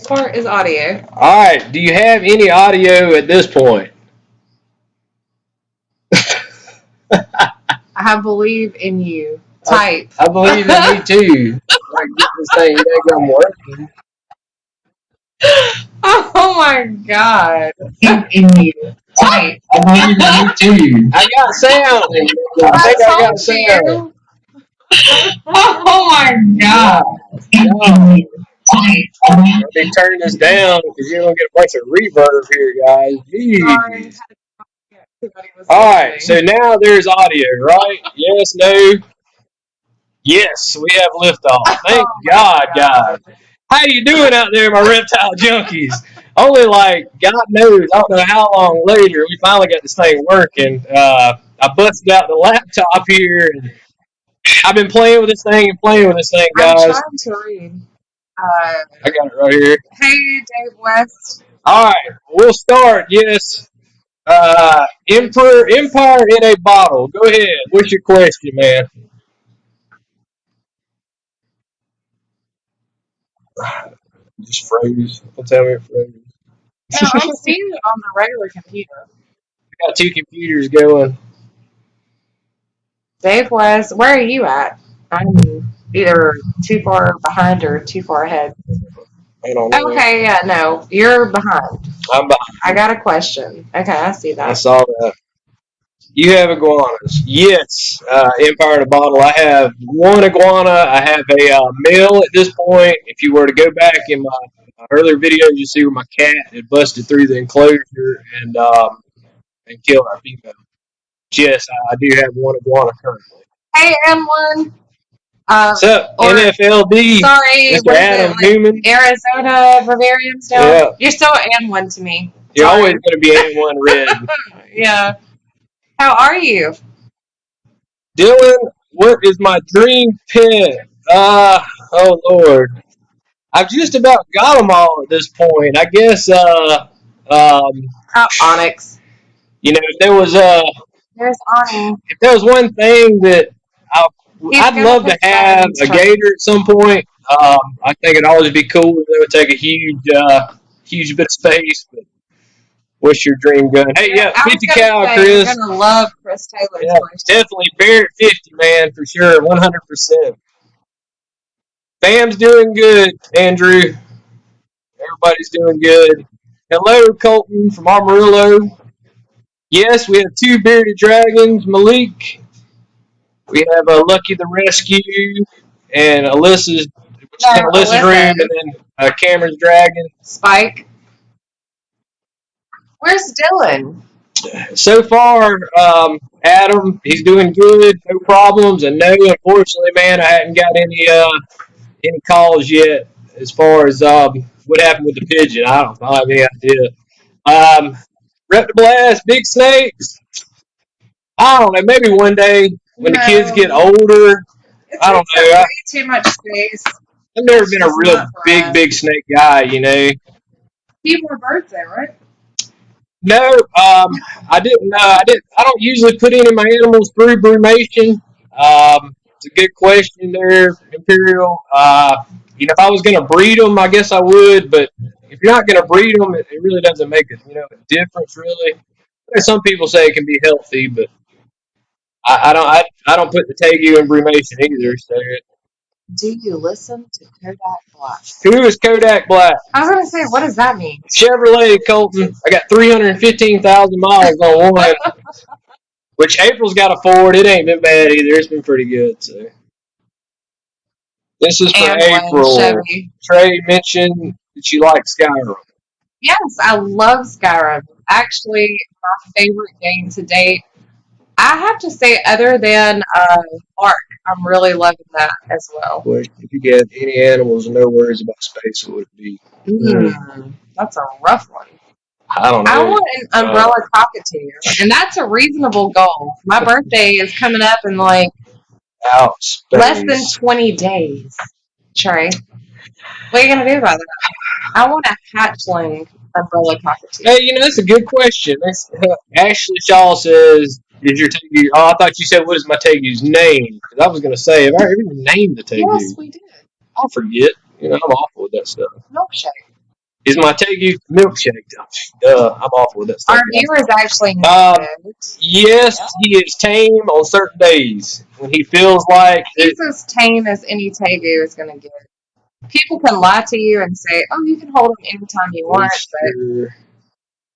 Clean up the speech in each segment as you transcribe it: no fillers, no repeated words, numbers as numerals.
hardest part is audio. All right. Do you have any audio at this point? I believe in you. Type. I believe in me too. I get this thing daggone working. Oh my god. In you. Type. I believe in me too. I got sound. I think I got sound. Oh my god. God. Let me turn this down because you're gonna get a bunch of reverb here, guys. Jeez. All right, so now there's audio, right? Yes, no. Yes, we have liftoff. Thank God, guys. How you doing out there, my reptile junkies? Only like God knows, I don't know how long later, we finally got this thing working. I busted out the laptop here, and I've been playing with this thing and playing with this thing, I'm guys. trying to read. I got it right here. Hey, Dave West. All right, we'll start. Yes. Empire in a bottle. Go ahead. What's your question, man? Just froze. Don't tell me it froze. No, I'm seeing it on the regular computer. I got two computers going. Dave West, where are you at? I'm either too far behind or too far ahead. I don't know. Okay, yeah, no, you're behind. I'm behind. I got a question. Okay, I see I that. saw that. You have iguanas. Yes. Empire in a bottle. I have one iguana. I have a male at this point. If you were to go back in my earlier videos, you see where my cat had busted through the enclosure and killed our female. Yes, I do have one iguana currently. Hey, M1. What's up, Or NFLD? sorry, Mr. what is Adam it? Like Newman. Arizona Bavarian still? Yeah. You're still N1 to me. You're Sorry. always going to be N1 red. Yeah. How are you? Dylan, what is my dream pet? Oh Lord, I've just about got them all at this point. I guess. Onyx. You know, There's Onyx. if there was one thing that I'd gonna love to pick have Simon's a truck. gator at some point. I think it'd always be cool. It would take a huge bit of space. But what's your dream gun? Hey, yeah, I was 50 gonna cal, say, Chris. you're gonna love Chris Taylor's Yeah, question. definitely Barrett 50, man, for sure, 100%. Bam's doing good, Andrew. Everybody's doing good. Hello, Colton from Amarillo. Yes, we have two bearded dragons, Malik. We have Lucky the Rescue and Alyssa's, which is in Alyssa's room, and then Cameron's dragon. Spike. Where's Dylan? So far, Adam, he's doing good, no problems, and no, unfortunately, man, I hadn't got any calls yet as far as what happened with the pigeon. I don't have any idea. Reptiblast, big snakes. I don't know. Maybe one day when the kids get older. I don't know. Way too much space. I've never been a real big snake guy, you know. People are birds there, right? No, I didn't. I don't usually put any of my animals through brumation. It's a good question there, Imperial. If I was going to breed them, I guess I would. But if you're not going to breed them, it really doesn't make a difference, really. Some people say it can be healthy, but I don't put the tegu in brumation either. So. Do you listen to Kodak Black? Who is Kodak Black? I was gonna say, what does that mean? Chevrolet, Colton. I got 315,000 miles on one, which April's got a Ford. It ain't been bad either. It's been pretty good. So this is for April. Trey mentioned that you like Skyrim. Yes, I love Skyrim. Actually, my favorite game to date. I have to say, other than Ark, I'm really loving that as well. Well, if you get any animals, no worries about space, what would it be? That's a rough one. I don't know. I want an umbrella cockatoo, and that's a reasonable goal. My birthday is coming up in like less than 20 days. Trey, what are you gonna do about that? I want a hatchling umbrella cockatoo. Hey, that's a good question. Ashley Shaw says, "Is your tegu?" Oh, I thought you said, "What is my tegu's name?" Because I was going to say, have I ever named the tegu? Yes, we did. I'll forget. I'm awful with that stuff. Milkshake. Is my Tegu milkshake? Duh, I'm awful with that stuff. Our viewers actually know it. Yes, he is tame on certain days when he feels like He's as tame as any Tegu is going to get. People can lie to you and say, "Oh, you can hold him anytime you want," but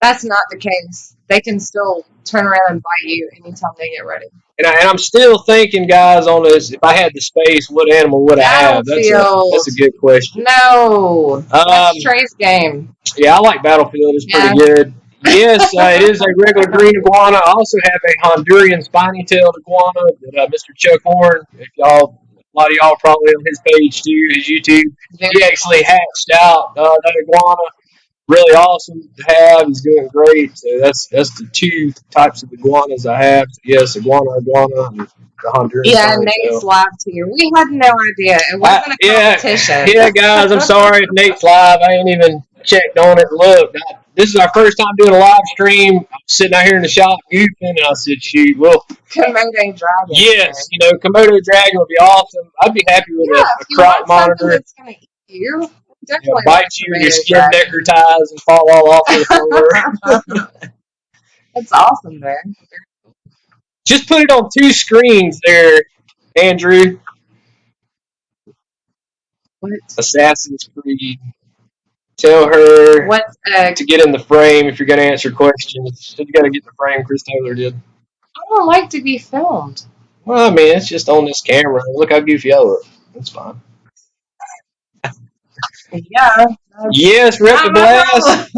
that's not the case. They can still turn around and bite you anytime they get ready. And I'm still thinking, guys, on this. If I had the space, what animal would I have? That's a good question. No, that's Trey's game. Yeah, I like Battlefield. It's pretty good. Yes, it is a regular green iguana. I also have a Honduran spiny-tailed iguana that Mr. Chuck Horn, a lot of y'all probably on his page too, his YouTube. He actually hatched out that iguana. Really awesome to have. He's doing great. So that's the two types of iguanas I have. So yes, iguana, and the Honduran. Yeah, Nate's live here. We had no idea. It wasn't a competition. Yeah, guys, I'm sorry if Nate's live. I ain't even checked on it. Look, this is our first time doing a live stream. I'm sitting out here in the shop goofing, and I said, shoot, well, Komodo dragon. Yes, Komodo dragon would be awesome. I'd be happy with a crop monitor. That's going to eat you. Definitely bite you and your skin necrotize and fall all off the floor. That's awesome, man. Just put it on two screens there, Andrew. What? Assassin's Creed. Tell her to get in the frame if you're going to answer questions. You got to get in the frame. Chris Taylor did. I don't like to be filmed. Well, I mean, it's just on this camera. Look how goofy I look. That's fine. Yeah. Yes, Rep the Blast.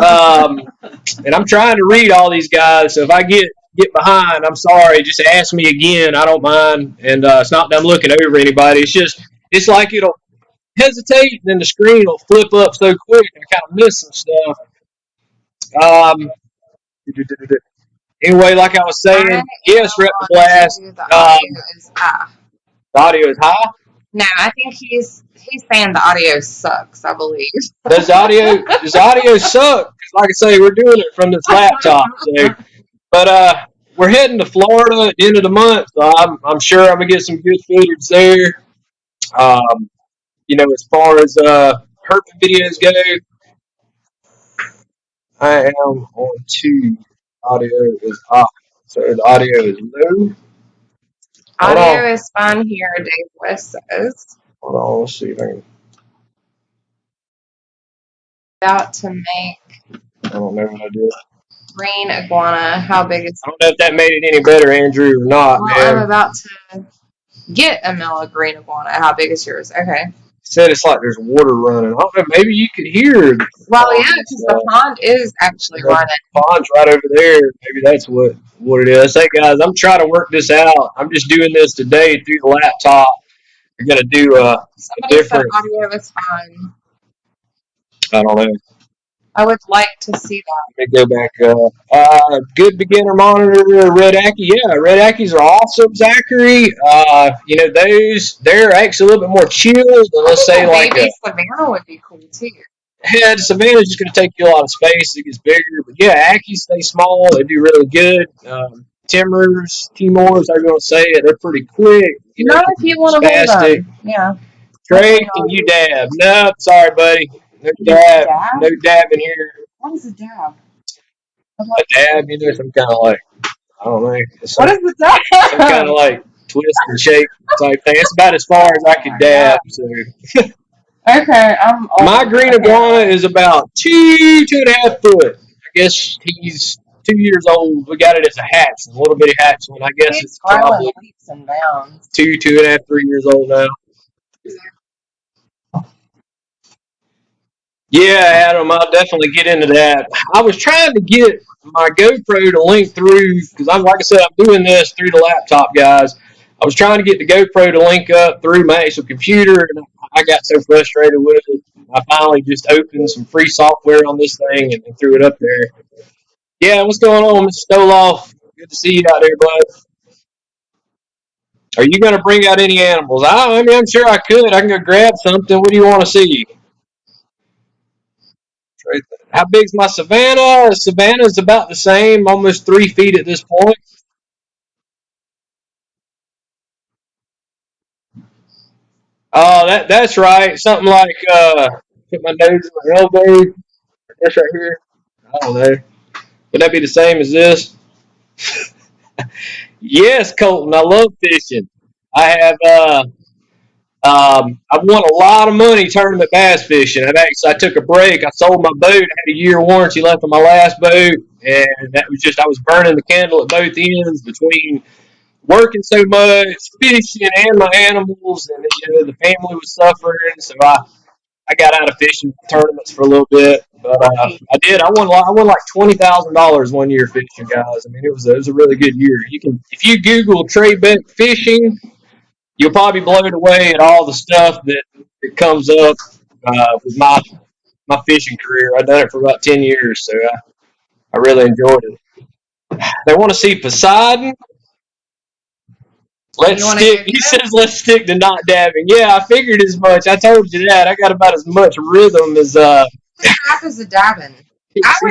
And I'm trying to read all these guys, so if I get behind, I'm sorry. Just ask me again. I don't mind. And it's not that I'm looking over anybody. It's like it'll hesitate, and then the screen will flip up so quick, and I kind of miss some stuff. Anyway, like I was saying, yes, Rep the Blast. The audio is high? No, I think he's saying the audio sucks, I believe. Does audio suck? Because like I say, we're doing it from this laptop. So, but we're heading to Florida at the end of the month, so I'm sure I'm gonna get some good footage there. As far as herping videos go, I am on 2. Audio is off, so the audio is low. Audio is fine here, Dave West says. Hold on, let's see if I can. About to make. I don't know what I did. Green iguana. How big is? I don't know if that made it any better, Andrew, or not. Well, man. I'm about to get a Mela green iguana. How big is yours? Okay. Said it's like there's water running. I don't know. Maybe you could hear. Well, yeah, because the pond is actually running. The pond's right over there. Maybe that's what it is. Hey guys, I'm trying to work this out. I'm just doing this today through the laptop. We're gonna do a different. Said audio is fine. I don't know. I would like to see that. Let me go back. Good beginner monitor, Red Aki. Yeah, Red Akis are awesome, Zachary. They're actually a little bit more chilled than, let's say, like a Savannah would be cool too. Yeah, the Savannah's just going to take you a lot of space. It gets bigger. But yeah, Akis stay small. They do really good. Timors, however you want to say it, they're pretty quick. Not if you want to hold them. Yeah. Trey, can you dab? No, sorry, buddy. No dab. No dabbing here. What is a dab? A dab, some kind of like, I don't know. What is a dab? Some kind of like twist and shake type thing. It's about as far as I could dab. So. Okay, my green iguana is about 2.5 foot. I guess he's 2 years old. We got it as a hatch, a little bitty hatchling. I guess it's probably leaps and bounds. 2.5, 3 years old now. Yeah, Adam, I'll definitely get into that. I was trying to get my GoPro to link through, because like I said, I'm doing this through the laptop, guys. I was trying to get the GoPro to link up through my actual computer, and I got so frustrated with it. I finally just opened some free software on this thing and threw it up there. Yeah, what's going on, Mr. Stoloff? Good to see you out there, bud. Are you going to bring out any animals? I mean, I'm sure I could. I can go grab something. What do you want to see? How big's my Savannah? Savannah's about the same, almost 3 feet at this point. Oh, that's right. Something like put my nose in my elbow. That's right here. I don't know. Would that be the same as this? Yes, Colton. I love fishing. I have I've won a lot of money tournament bass fishing. I took a break. I sold my boat. I had a year warranty left on my last boat, and that was just I was burning the candle at both ends between working so much, fishing, and my animals, and the family was suffering. So I got out of fishing tournaments for a little bit, but I did. I won like $20,000 one year fishing, guys. I mean, it was a really good year. You can if you Google Trey Beck fishing, you'll probably be blown away at all the stuff that comes up with my fishing career. I've done it for about 10 years, so I really enjoyed it. They want to see Poseidon. Let's stick. He says, "Let's stick to not dabbing." Yeah, I figured as much. I told you that. I got about as much rhythm as The crap is a dabbing.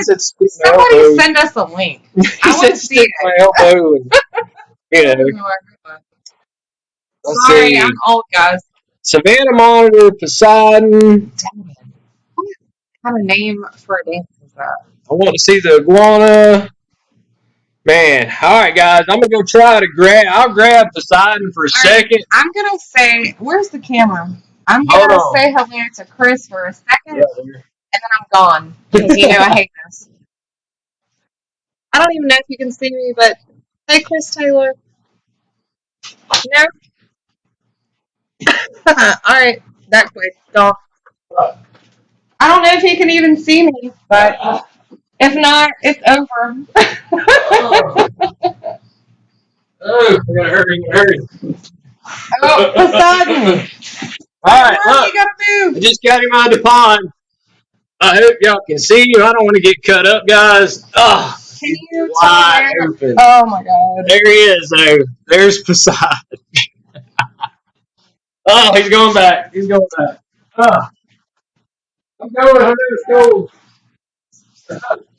said, "Stick my Somebody elbow." send us a link. He said, "Stick my elbow." And, let's Sorry, see. I'm old, guys. Savannah Monitor, Poseidon. What kind of name for a dance is that? I want to see the iguana. Man, all right, guys. I'm gonna go try to grab. I'll grab Poseidon for a second. I'm gonna say, where's the camera? I'm gonna say hello to Chris for a second, and then I'm gone because I hate this. I don't even know if you can see me, but hey, Chris Taylor. No. All right, that quick. Don't. I don't know if he can even see me, but if not, it's over. Oh, I gotta hurry. Oh, Poseidon. All right, look. You gotta move. I just got him out of the pond. I hope y'all can see him. I don't want to get cut up, guys. Oh, can you wide open. Oh my God. There he is, though. There's Poseidon. Oh, he's going back. Oh, I'm going. Let's go.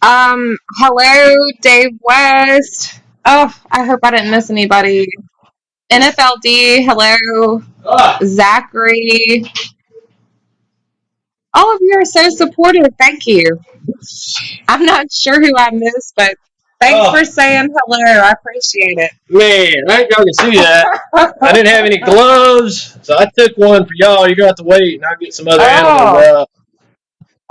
Hello, Dave West. Oh, I hope I didn't miss anybody. NFLD, hello. Zachary. All of you are so supportive. Thank you. I'm not sure who I missed, but thanks for saying hello. I appreciate it. Man, I think y'all can see that. I didn't have any gloves, so I took one for y'all. You're going to have to wait, and I'll get some other animals.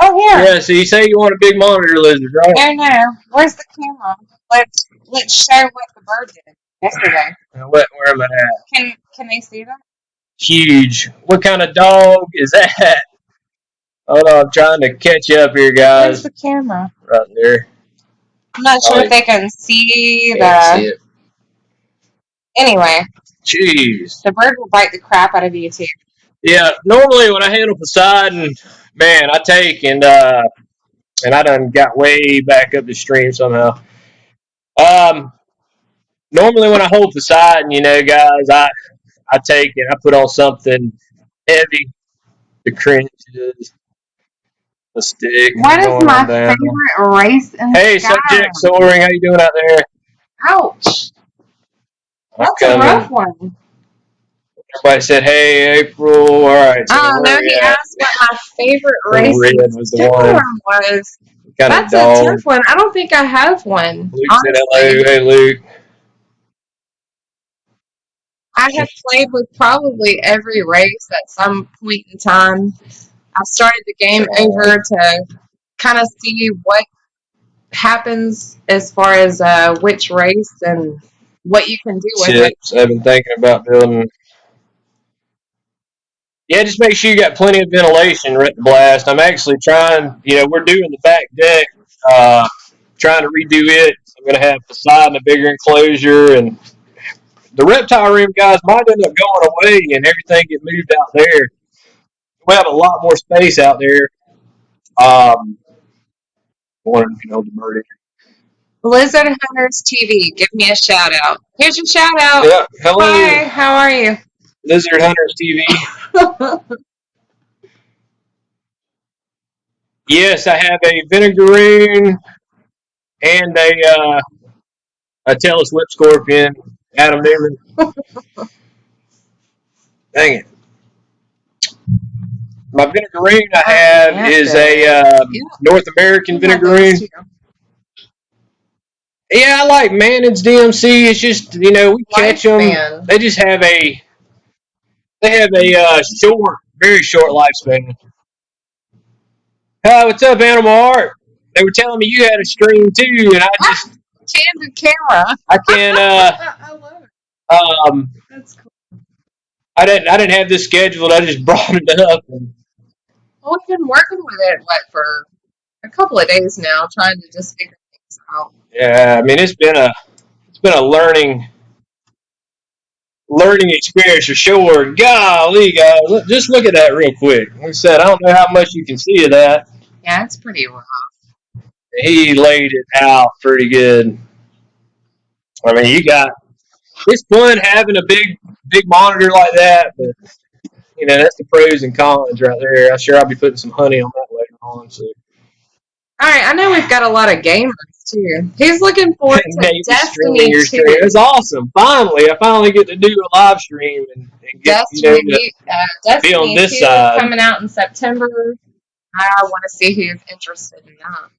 Oh, here. Yeah, so you say you want a big monitor lizard, right? Oh, no. Where's the camera? Let's show what the bird did yesterday. Where am I at? Can they see that? Huge. What kind of dog is that? Hold on, I'm trying to catch up here, guys. Where's the camera? Right there. I'm not sure if they can see See it. Anyway. Jeez. The bird will bite the crap out of you, too. Yeah, normally when I handle Poseidon, man, I take and I done got way back up the stream somehow. Normally when I hold Poseidon, guys, I take and I put on something heavy, the cringes, the stick. What is my favorite race in Hey, the sky? Subject Soaring, how you doing out there? Ouch. That's a rough one. Everybody said, "Hey, April." All right. So oh no, he asked what my favorite race was the one. was. That's a tough one. I don't think I have one. Luke said hello. Hey, Luke. I have played with probably every race at some point in time. I started the game over to kind of see what happens as far as which race and what you can do with it. I've been thinking about building. Yeah, just make sure you got plenty of ventilation at the blast. I'm actually trying. We're doing the back deck, trying to redo it. I'm going to have Poseidon, a bigger enclosure, and the reptile room, guys, might end up going away and everything get moved out there. We have a lot more space out there. Wondering if you know the bird. Lizard Hunters TV, give me a shout out. Here's your shout out. Yeah, hello. Hi, how are you? Lizard Hunters TV. Yes, I have a vinegaroon and a Tellus whip scorpion. Adam Newman. Dang it. My vinegarine I have is a North American vinegarine. Yeah, I like Manning's DMC. It's just we catch them. They just have a short, very short lifespan. What's up, Animal Art? They were telling me you had a stream too, and I just candid camera. I can't. I love it. That's cool. I didn't have this scheduled. I just brought it up. Well, we've been working with it for a couple of days now, trying to just figure things out. Yeah, I mean it's been a learning experience for sure. Golly, guys, just look at that real quick. Like I said, I don't know how much you can see of that. Yeah, it's pretty rough. He laid it out pretty good. I mean, it's fun having a big monitor like that, but that's the pros and cons right there. I'm sure I'll be putting some honey on that later on. So. All right, I know we've got a lot of gamers too. He's looking forward to Destiny 2. It's awesome. I finally get to do a live stream and get Destiny be on this 2 side. coming out in September. I want to see who's interested in that.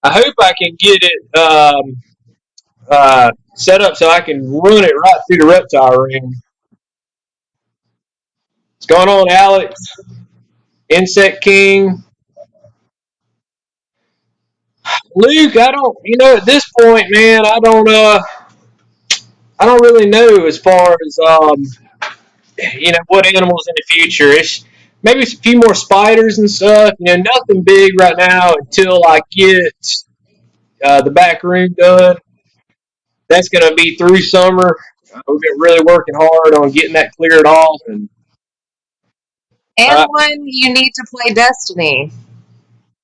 I hope I can get it set up so I can run it right through the reptile ring. What's going on, Alex? Insect King. Luke, I don't. At this point, man, I don't really know as far as what animals in the future. It's maybe a few more spiders and stuff. Nothing big right now until I get the back room done. That's going to be through summer. We've been really working hard on getting that cleared off. And when you need to play Destiny.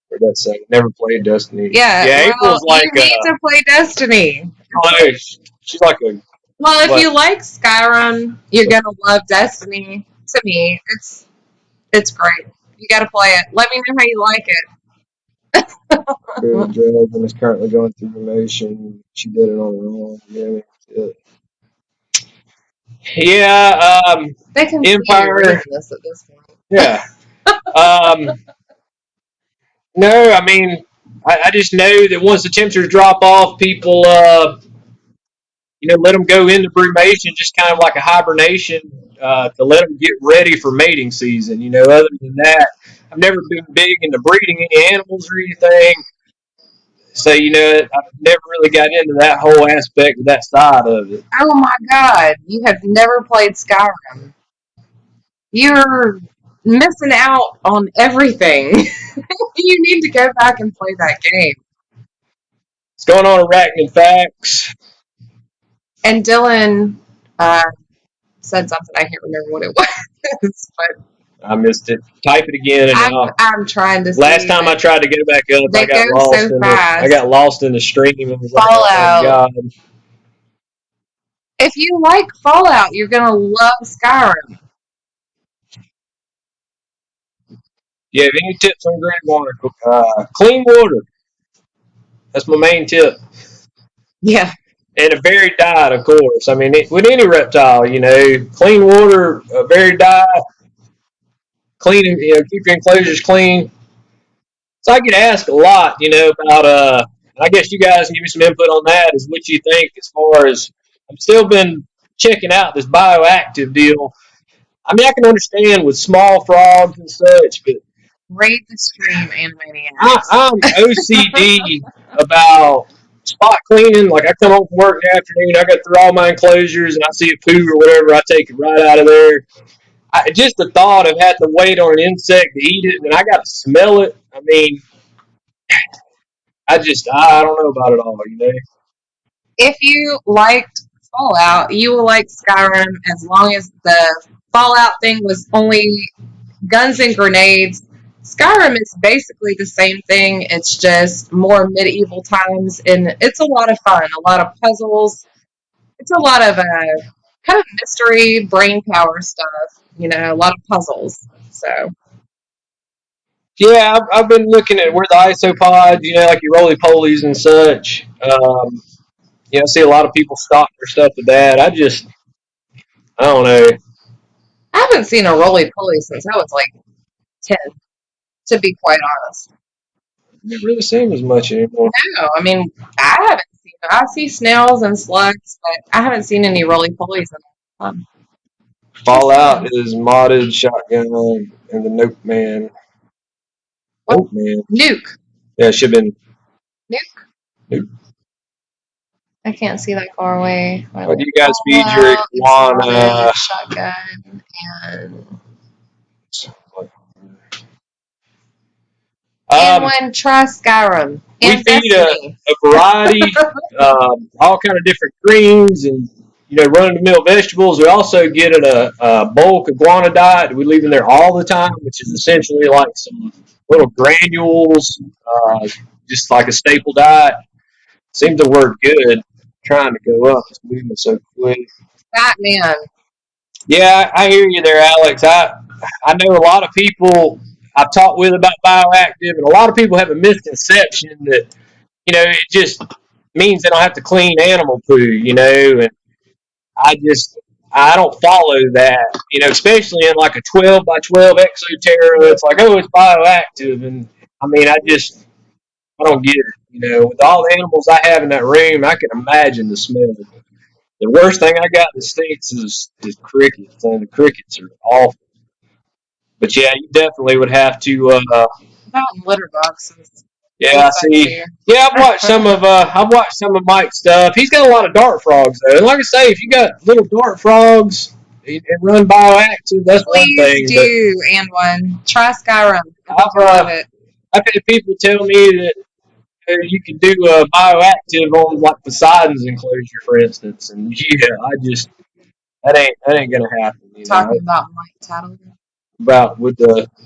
For that sake, never played Destiny. Yeah, April's you need to play Destiny. Oh, she's like a. Well, if you like Skyrim, you're gonna love Destiny. To me, it's great. You got to play it. Let me know how you like it. Dragon is currently going through promotion. She did it on her own. Yeah. They can Empire. see this at this point. Yeah. No, I mean, I just know that once the temperatures drop off, people, let them go into brumation, just kind of like a hibernation, to let them get ready for mating season. Other than that, I've never been big into breeding any animals or anything. So, I've never really got into that whole aspect of that side of it. Oh my God, you have never played Skyrim. You're missing out on everything. You need to go back and play that game. What's going on, Arachnid Facts? And Dylan said something. I can't remember what it was, but I missed it. Type it again. And I'm trying to. Last time I tried to get it back up, I got lost so fast. I got lost in the stream. And was Fallout. Like, oh, God. If you like Fallout, you're gonna love Skyrim. You have any tips on gray water? Clean water. That's my main tip. Yeah. And a varied diet, of course. I mean, with any reptile, clean water, a varied diet, clean, keep your enclosures clean. So I get asked a lot, about, I guess you guys can give me some input on that, is what you think as far as, I've still been checking out this bioactive deal. I mean, I can understand with small frogs and such, but raid the stream, Animaniacs. I'm OCD about spot cleaning. Like I come home from work in the afternoon, I got through all my enclosures, and I see a poo or whatever, I take it right out of there. Just the thought of having to wait on an insect to eat it, and I got to smell it. I mean, I don't know about it all, If you liked Fallout, you will like Skyrim as long as the Fallout thing was only guns and grenades. Skyrim is basically the same thing. It's just more medieval times, and it's a lot of fun. A lot of puzzles. It's a lot of kind of mystery, brain power stuff. A lot of puzzles. So. Yeah, I've been looking at where the isopods, like your roly polies and such. I see a lot of people stock their stuff with that. I don't know. I haven't seen a roly poly since I was like 10, to be quite honest. It really seems as much anymore. No, I mean, I haven't seen it. I see snails and slugs, but I haven't seen any roly-polies in a long time. Fallout is modded shotgun and the Nope Man. What? Nope Man. Nuke. Yeah, it should have been Nuke? Nuke. I can't see that far away. What do you guys feed your iguana? Shotgun and one try Skyrim. We feed a variety, all kind of different greens and run-of-the-mill vegetables. We also get a bulk iguana diet we leave in there all the time, which is essentially like some little granules, just like a staple diet. Seems to work good. Trying to go up, it's moving so quick. Batman. Yeah, I hear you there, Alex. I know a lot of people I've talked with about bioactive, and a lot of people have a misconception that it just means they don't have to clean animal poo, and I don't follow that, especially in like a 12 by 12 Exoterra. It's like, oh, it's bioactive, and I mean, I don't get it. With all the animals I have in that room, I can imagine the smell. The worst thing I got that stinks is crickets, and the crickets are awful. But yeah, you definitely would have to. About litter boxes. Yeah, see. Yeah, I've watched some of Mike's stuff. He's got a lot of dart frogs though, and like I say, if you got little dart frogs and run bioactive, that's one thing. Please do, and one try Skyrim. I've had people tell me that you can do bioactive on like Poseidon's enclosure, for instance, and yeah, that ain't gonna happen. Talking about Mike Tattle. About with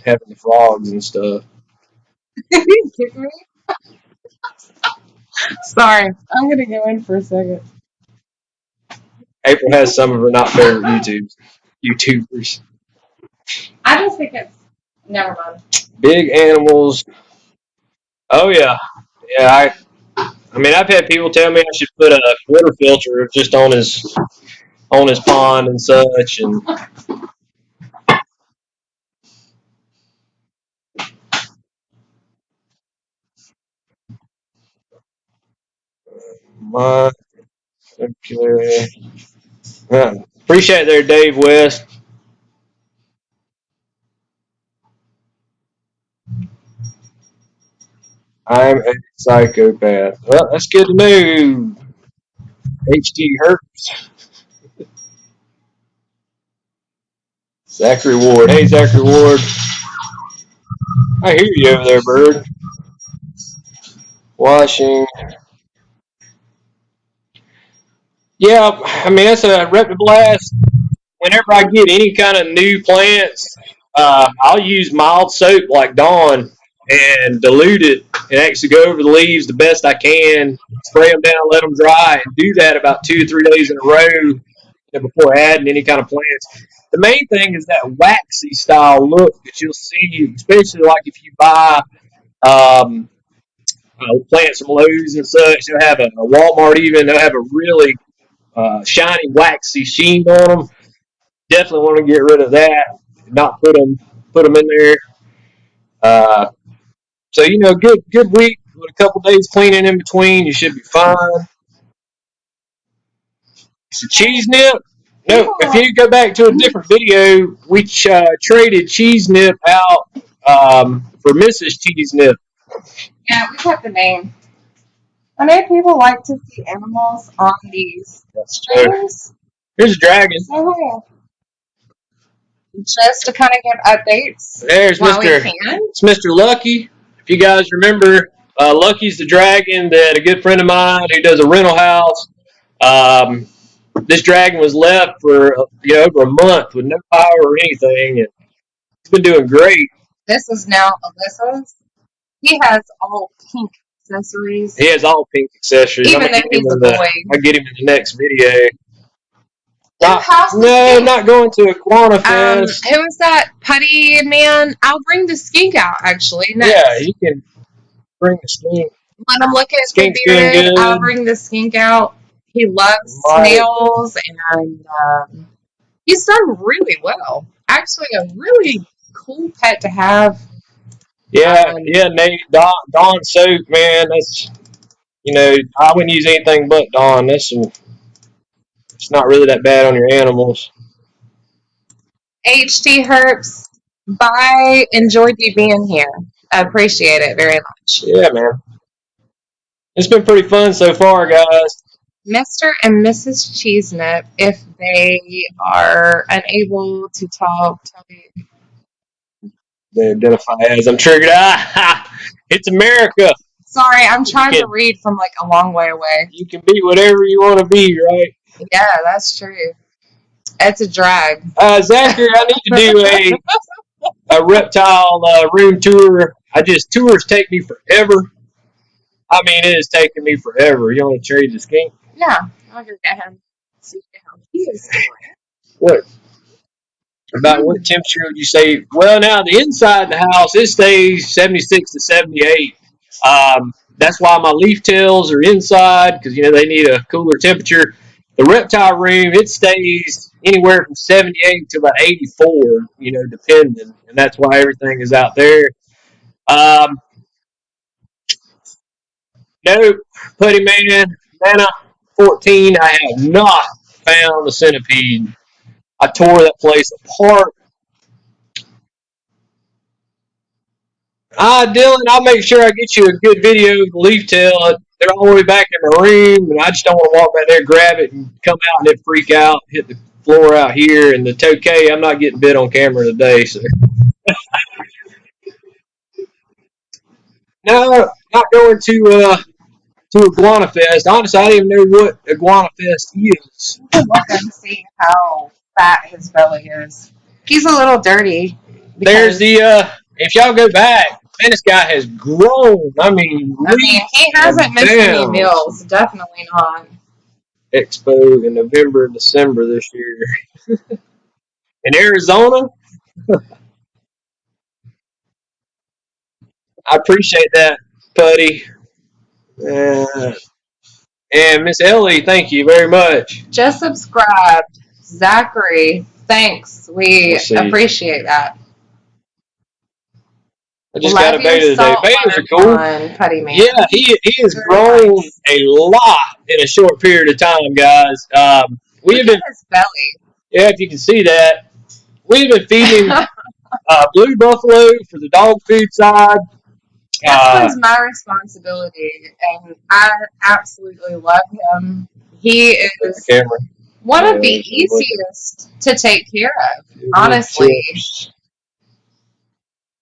having the frogs and stuff. You kidding me? Sorry, I'm gonna go in for a second. April has some of her not favorite YouTubers. I just think it's never mind. Big animals. Oh yeah, yeah. I mean, I've had people tell me I should put a water filter just on his pond and such, and my okay. Appreciate it there, Dave West. I'm a psychopath. Well, that's good to know. HT Hertz. Zachary Ward. Hey, Zachary Ward. I hear you over there, bird. Washing. Yeah, I mean, that's a reputable ass. Whenever I get any kind of new plants, I'll use mild soap like Dawn and dilute it and actually go over the leaves the best I can, spray them down, let them dry, and do that about 2 or 3 days in a row before adding any kind of plants. The main thing is that waxy style look that you'll see, especially like if you buy plants from Lowe's and such. They'll have a Walmart even. They'll have a really shiny, waxy sheen on them. Definitely want to get rid of that. Not put them in there. So good week with a couple days cleaning in between. You should be fine. It's a cheese nip. No, if you go back to a different video, we traded cheese nip out for Mrs. Cheese Nip. Yeah, we put the name. I know people like to see animals on these streams. Here's a dragon. So, just to kind of get updates. There's It's Mr. Lucky. If you guys remember, Lucky's the dragon that a good friend of mine who does a rental house. This dragon was left for over a month with no power or anything, and he's been doing great. This is now Alyssa's. He has all pink accessories. He has all pink accessories. Even though he's a boy. I'll get him in the next video. No, not going to Iguana Fest. Who is that putty man? I'll bring the skink out, actually. Next. Yeah, you can bring the skink. Let him look at the beard. I'll bring the skink out. He loves snails, and he's done really well. Actually, a really cool pet to have. Yeah, Nate, Dawn soap, man. That's I wouldn't use anything but Dawn. It's not really that bad on your animals. HT Herps, bye. Enjoyed you being here. I appreciate it very much. Yeah, man. It's been pretty fun so far, guys. Mr. and Mrs. Cheesenip, if they are unable to talk, tell me. They identify as I'm triggered. It's America. Sorry, I'm trying to read from like a long way away. You can be whatever you want to be, right? Yeah, that's true. It's a drag. Zachary, I need to do a reptile room tour. Tours take me forever. I mean, it is taking me forever. You want to trade the skink? Yeah, I'll go get him. See how he is. What? About what temperature would you say? Well, now the inside of the house, it stays 76 to 78. That's why my leaf tails are inside because they need a cooler temperature. The reptile room, it stays anywhere from 78 to about 84, depending, and that's why everything is out there. Um, no, Putty Man, Nana 14, I have not found a centipede. I tore that place apart. Dylan, I'll make sure I get you a good video of the leaf tail. They're all the way back in my room, and I just don't want to walk back there, grab it, and come out and then freak out, hit the floor out here. And the tokay, I'm not getting bit on camera today. So. No, not going to Iguana Fest. Honestly, I don't even know what Iguana Fest is. Look and see how fat his belly is. He's a little dirty. There's if y'all go back, man, this guy has grown. I mean, he hasn't missed any meals. Definitely not. Expo in November and December this year. In Arizona? I appreciate that, Putty. And Miss Ellie, thank you very much. Just subscribed. Zachary, thanks. We appreciate that. I just got a beta today. Betas are cool. Putty Man. Yeah, he has grown a lot in a short period of time, guys. Look at his belly. Yeah, if you can see that. We've been feeding Blue Buffalo for the dog food side. This was my responsibility, and I absolutely love him. He is one of the easiest to take care of, honestly.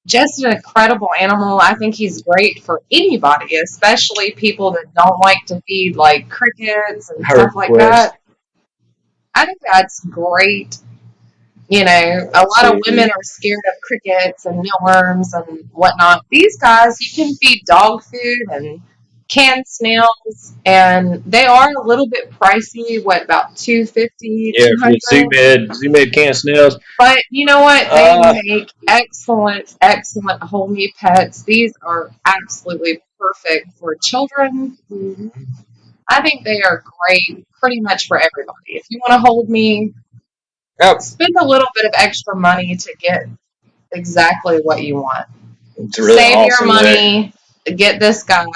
Just an incredible animal. I think he's great for anybody, especially people that don't like to feed like crickets and stuff like that. I think that's great. A lot of women are scared of crickets and mealworms and whatnot. These guys, you can feed dog food and canned snails, and they are a little bit pricey. What, about $250? Yeah, for the Zoo-Med canned snails. But you know what? They make excellent whole meat pets. These are absolutely perfect for children. I think they are great pretty much for everybody. If you want to hold me, spend a little bit of extra money to get exactly what you want. Save your money, get this guy.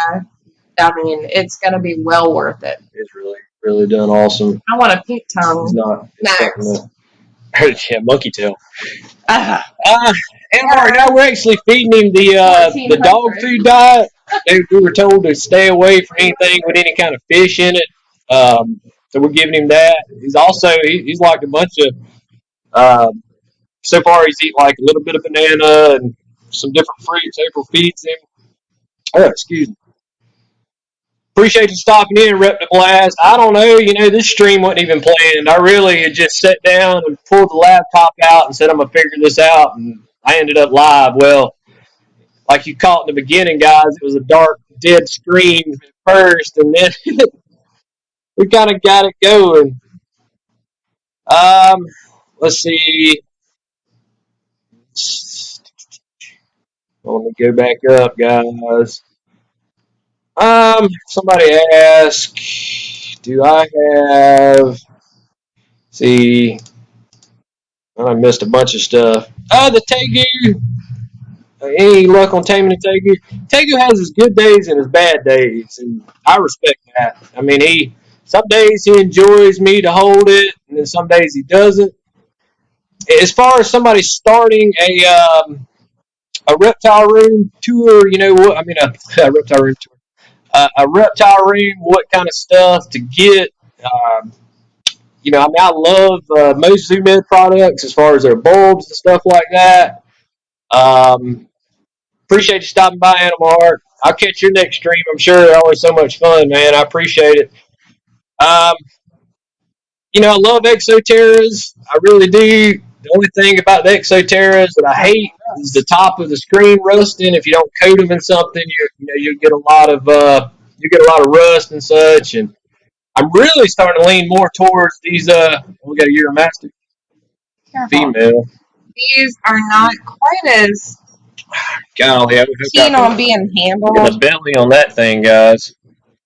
I mean, it's going to be well worth it. It's really, really done awesome. I want a pink tongue. It's not. Next. Yeah, monkey tail. And right now we're actually feeding him the dog food diet. We were told to stay away from anything with any kind of fish in it. So we're giving him that. He's also he's like a bunch of. So far, he's eaten like a little bit of banana and some different fruits. April feeds him. Oh, excuse me. Appreciate you stopping in, Rep to Blast. I don't know, this stream wasn't even planned. I really had just sat down and pulled the laptop out and said, I'm going to figure this out, and I ended up live. Well, like you caught in the beginning, guys, it was a dark, dead screen at first, and then we kind of got it going. Let's see. Let me go back up, guys. Somebody asked, do I have, see, I missed a bunch of stuff. The Tegu. Any luck on taming the Tegu? Tegu has his good days and his bad days, and I respect that. I mean, some days he enjoys me to hold it, and then some days he doesn't. As far as somebody starting a reptile room tour, you know what? I mean, a reptile room tour, a reptile room. What kind of stuff to get? Um, I mean, I love most Zoo Med products as far as their bulbs and stuff like that. Um, Appreciate you stopping by, Animal Heart. I'll catch your next stream. I'm sure they're always so much fun, man. I appreciate it. Um, I love Exoterras. I really do. The only thing about the Exoterras that I hate is the top of the screen rusting. If you don't coat them in something, you get a lot of rust and such. And I'm really starting to lean more towards these. We got a Euromaster female. These are not quite as Golly, I keen on being handled. The belly on that thing, guys.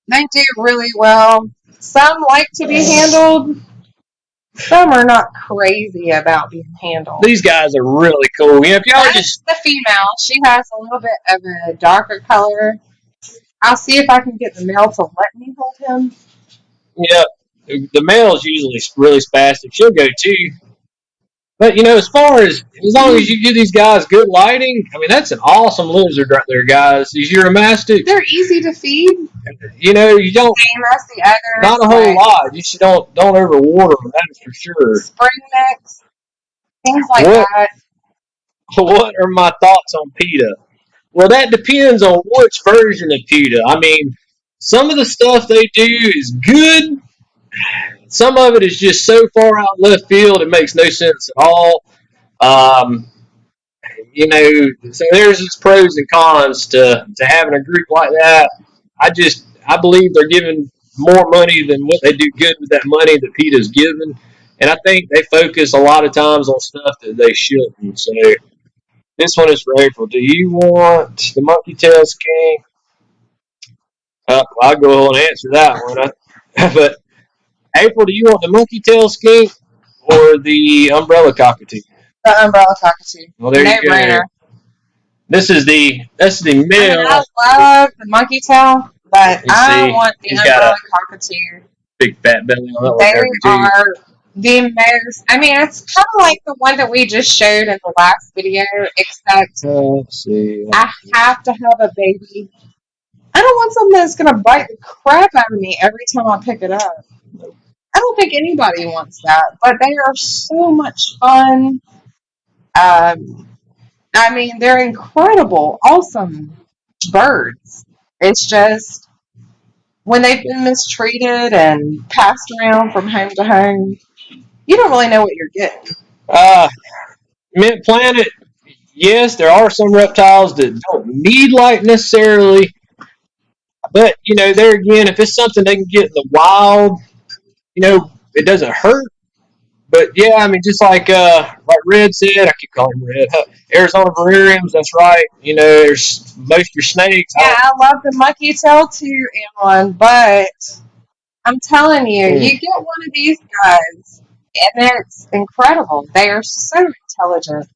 They do really well. Some like to be handled. Some are not crazy about being handled. These guys are really cool. If y'all That's the female. She has a little bit of a darker color. I'll see if I can get the male to let me hold him. Yeah, the male's usually really spastic. She'll go too. But as long as you give these guys good lighting, I mean that's an awesome lizard right there, guys. These Euromastics. They're easy to feed. You don't same as the others. Not a whole lot. You just don't overwater them. That's for sure. Spring mix, things like that. What are my thoughts on PETA? Well, that depends on which version of PETA. I mean, some of the stuff they do is good. Some of it is just so far out left field it makes no sense at all. So there's its pros and cons to having a group like that. I believe they're giving more money than what they do good with that money that PETA's given. And I think they focus a lot of times on stuff that they shouldn't. So this one is for April. Do you want the monkey tail skink? I'll go and answer that one. But April, do you want the monkey tail skink or the umbrella cockatoo? The umbrella cockatoo. Well, there you go. Brainer. That's the male. I love the monkey tail, but I want the umbrella cockatoo. Big fat belly on that one. They are the most. I mean, it's kind of like the one that we just showed in the last video, except let's see. I have to have a baby. I don't want something that's going to bite the crap out of me every time I pick it up. I don't think anybody wants that, but they are so much fun. I mean, they're incredible, awesome birds. It's just when they've been mistreated and passed around from home to home, you don't really know what you're getting. Mint Planet, yes, there are some reptiles that don't need light necessarily. But, there again, if it's something they can get in the wild, it doesn't hurt. But, yeah, I mean, just like Red said, I keep calling him Red. Arizona Verariums, that's right. There's most of your snakes. Yeah, I love the monkey tail too, Alan, but I'm telling you, you get one of these guys, and it's incredible. They are so intelligent.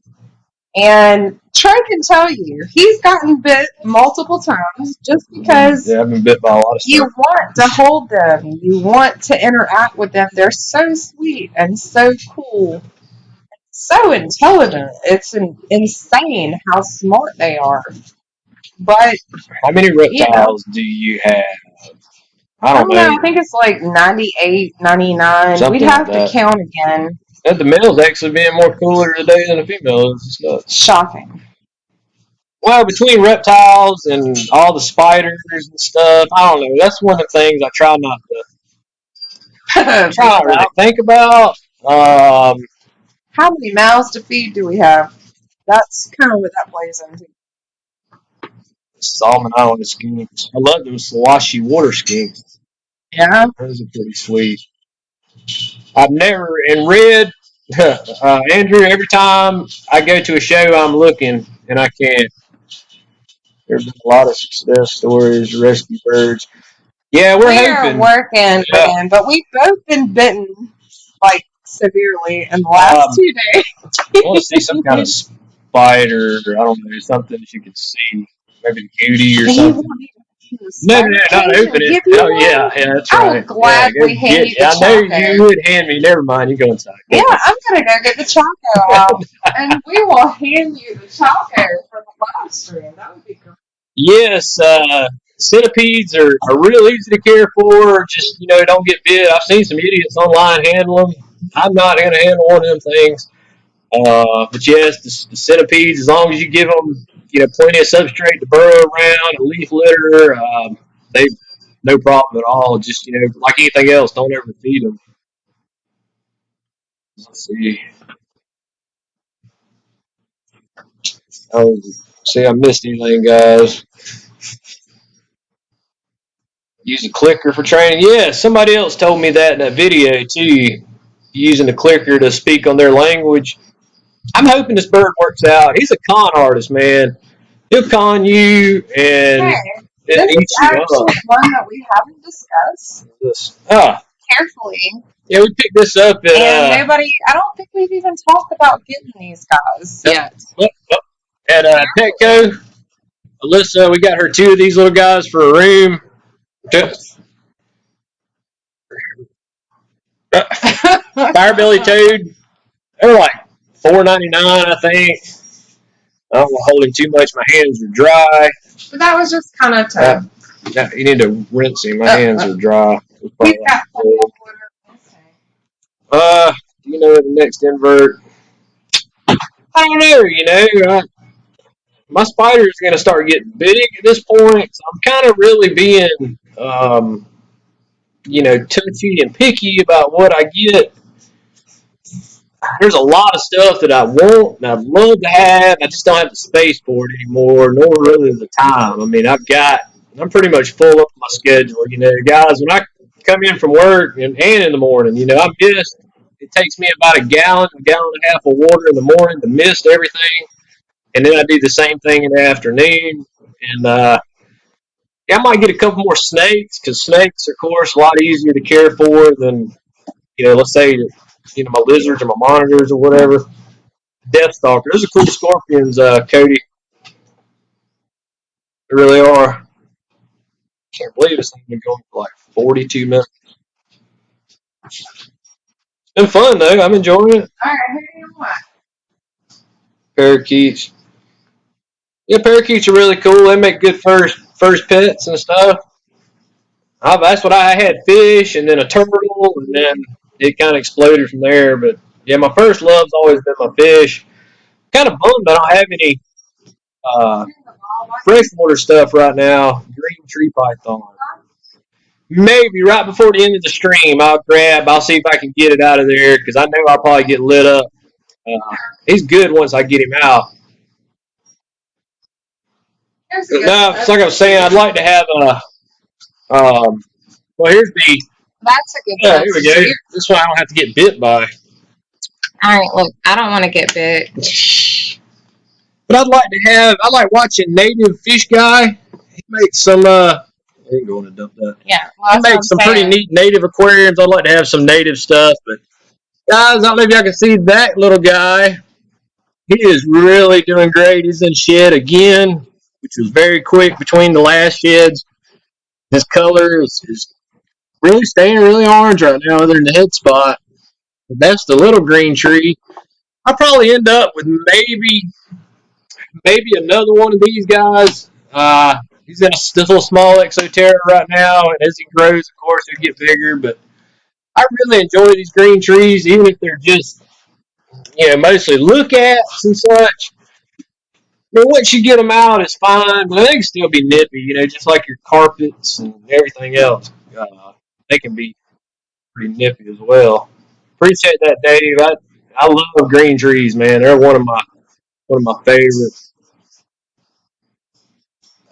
And Trey can tell you, he's gotten bit multiple times just because I've been bit by a lot of stuff. You want to hold them. You want to interact with them. They're so sweet and so cool. So intelligent. It's insane how smart they are. But how many reptiles do you have? I don't know. I think it's like 98, 99. Something We'd have to count again. The male's actually being more cooler today than the female is. Shocking. Well, between reptiles and all the spiders and stuff, I don't know. That's one of the things I try not to really think about. How many mouths to feed do we have? That's kind of what that plays into. Solomon Island skinks. I love those Swashi water skinks. Yeah. Those are pretty sweet. I've never, in Red, Andrew, every time I go to a show, I'm looking, and I can't. There's been a lot of success stories, rescue birds. Yeah, we're hoping. Working, but we've both been bitten like severely in the last 2 days. I want to see some kind of spider, or I don't know, something that you can see. Maybe a cutie or something. No, not open it. Oh, yeah, that's right. I would gladly hand you the Choco. I know you would hand me. Never mind, you go inside. Yeah, I'm going to go get the Choco out, and we will hand you the Choco for the live stream. That would be great. Yes, centipedes are real easy to care for. Just, don't get bit. I've seen some idiots online handle them. I'm not going to handle one of them things. But yes, the centipedes, as long as you give them, plenty of substrate to burrow around, and leaf litter, they no problem at all. Just, like anything else, don't ever feed them. Let's see. Oh, see, I missed anything, guys. Use a clicker for training. Yeah, somebody else told me that in that video too. Using the clicker to speak on their language. I'm hoping this bird works out. He's a con artist, man. He'll con you and this is actually one that we haven't discussed. Carefully. Yeah, we picked this up at, and nobody. I don't think we've even talked about getting these guys yet. At Petco. Alyssa, we got her 2 of these little guys for a room. Firebelly toad. They're like $4.99, I think. I don't want to hold him too much. My hands are dry. But that was just kind of tough. You need to rinse him. My hands are dry. We've got plenty of water. Do you know the next invert? I don't know, my spider is going to start getting big at this point. So I'm kind of really being, touchy and picky about what I get. There's a lot of stuff that I want and I'd love to have. I just don't have the space for it anymore, nor really the time. I mean, I'm pretty much full up my schedule. Guys, when I come in from work and in the morning, it takes me about a gallon and a half of water in the morning to mist everything. And then I do the same thing in the afternoon. And I might get a couple more snakes because snakes, of course, a lot easier to care for than, let's say, my lizards or my monitors or whatever. Death Stalker. Those are cool scorpions, Cody. They really are. Can't believe it's been going for like 42 minutes. It's been fun, though. I'm enjoying it. All right, who do you want? Parakeets. Yeah, parakeets are really cool. They make good first pets and stuff. That's what I had: fish, and then a turtle, and then it kind of exploded from there. But yeah, my first love's always been my fish. Kind of bummed I don't have any freshwater stuff right now. Green tree python. Maybe right before the end of the stream, I'll see if I can get it out of there because I know I'll probably get lit up. He's good once I get him out. Now, it's like I was saying, I'd like to have a. Well, here's the. That's a good. Yeah, here we go. This one I don't have to get bit by. All right, look, I don't want to get bit. But I like watching Native Fish Guy. He makes some. I ain't going to dump that. Yeah, well, he makes some pretty neat native aquariums. I'd like to have some native stuff, but guys, I don't know if y'all can see that little guy. He is really doing great. He's in shed again, which was very quick between the last sheds. His color is really staying really orange right now, other than the head spot. But that's the little green tree. I'll probably end up with maybe another one of these guys. He's in this little small Exoterra right now, and as he grows, of course, he'll get bigger. But I really enjoy these green trees, even if they're just, mostly look-ats and such. Once you get them out, it's fine, but they can still be nippy, just like your carpets and everything else. They can be pretty nippy as well. Appreciate that, Dave. I love green trees, man. They're one of my favorites.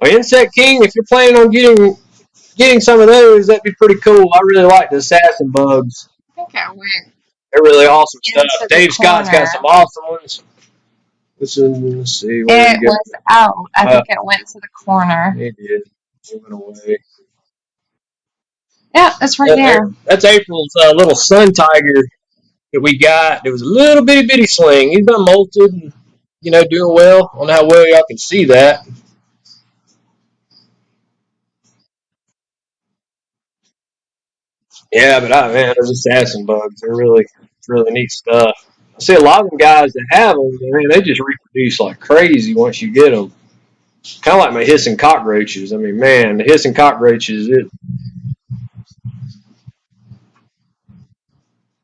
Well, Insect King, if you're planning on getting some of those, that'd be pretty cool. I really like the assassin bugs. I think I went. They're really awesome stuff. Dave Scott's got some awesome ones. Let's see. It was out. I think it went to the corner. It did. It went away. Yeah, it's right there. That's April's little sun tiger. that we got. It was a little bitty sling. He's been molted and, doing well. I don't know how well y'all can see that. Yeah, but man, those assassin bugs, they're really neat stuff. I see a lot of them guys that have them, man, they just reproduce like crazy once you get them. Kind of like my hissing cockroaches. I mean, man, the hissing cockroaches,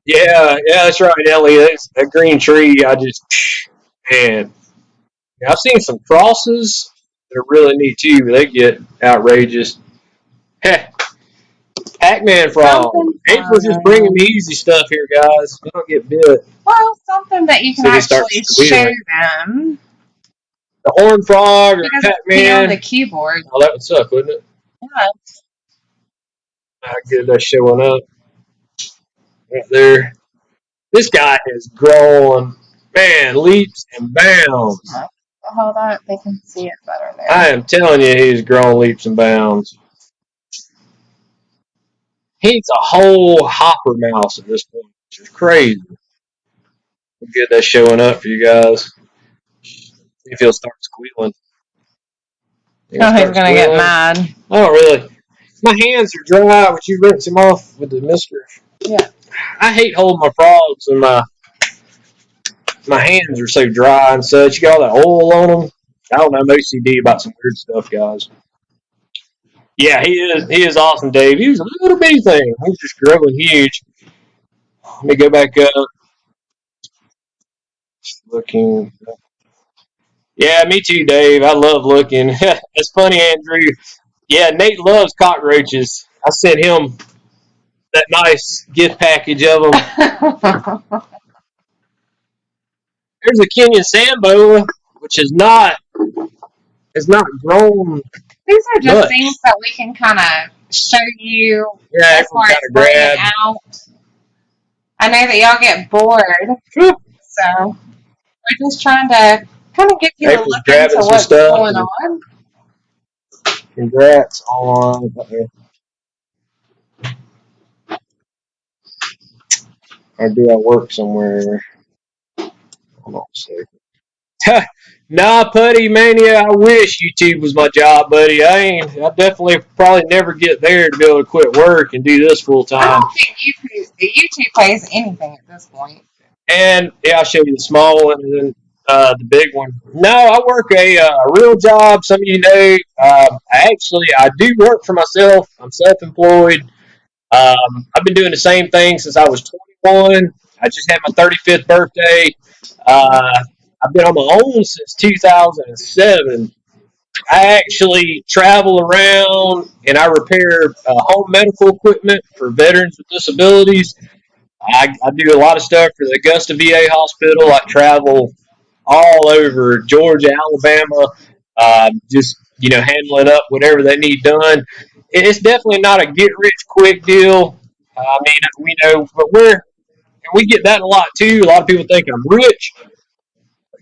yeah, that's right, Ellie. That's that green tree. Man, I've seen some crosses that are really neat too, but they get outrageous. Heh, Pac-Man frog. Something April's just bringing me easy stuff here, guys. You don't get bit. Well, something that you can actually show them. The horn frog or Pac-Man. On the keyboard. Oh, that would suck, wouldn't it? Yeah. How good that's showing up right there. This guy has grown, man, leaps and bounds. Hold on, they can see it better there. I am telling you, he's grown leaps and bounds. He's a whole hopper mouse at this point, which is crazy. How good that's showing up for you guys. If he'll start squealing. He's gonna get mad. Oh, really? My hands are dry. Would you rinse him off with the mister? Yeah. I hate holding my frogs, and my hands are so dry and such. You got all that oil on them. I don't know. I'm OCD about some weird stuff, guys. Yeah, he is. He is awesome, Dave. He was a little bitty thing. He's just growing huge. Let me go back up. Looking. Yeah, me too, Dave. I love looking. That's funny, Andrew. Yeah, Nate loves cockroaches. I sent him that nice gift package of them. There's a Kenyan sandboa, which has not grown. These are just things that we can kind of show you as far as bringing out. I know that y'all get bored, so we're just trying to kind of give you a look into what's going on. Congrats on. Or do I work somewhere? Hold on a second. Nah, Putty Mania, I wish YouTube was my job, buddy. I definitely probably never get there to be able to quit work and do this full time. I don't think YouTube pays anything at this point. And yeah, I'll show you the small one and then the big one. No, I work a real job. Some of you know. I do work for myself. I'm self-employed. I've been doing the same thing since I was 21. I just had my 35th birthday. I've been on my own since 2007. I actually travel around and I repair home medical equipment for veterans with disabilities. I do a lot of stuff for the Augusta VA Hospital. I travel all over Georgia, Alabama, just handling up whatever they need done. It's definitely not a get rich quick deal. I mean, we know, but we get that a lot too. A lot of people think I'm rich,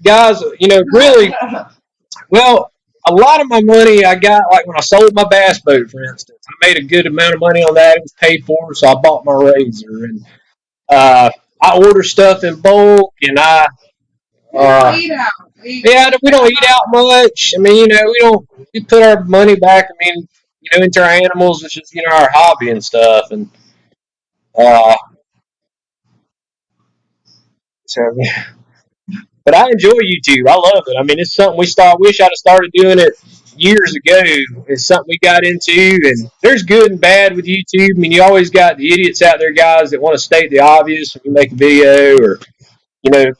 guys. Really, well, a lot of my money I got like when I sold my bass boat, for instance. I made a good amount of money on that. It was paid for, so I bought my razor and I order stuff in bulk, and we don't eat out much. I mean, we put our money back. I mean, into our animals, which is our hobby and stuff. And uh, so, but I enjoy YouTube. I love it. I mean, it's something wish I'd have started doing it years ago. It's something we got into, and there's good and bad with YouTube. I mean, you always got the idiots out there, guys, that want to state the obvious when you make a video, or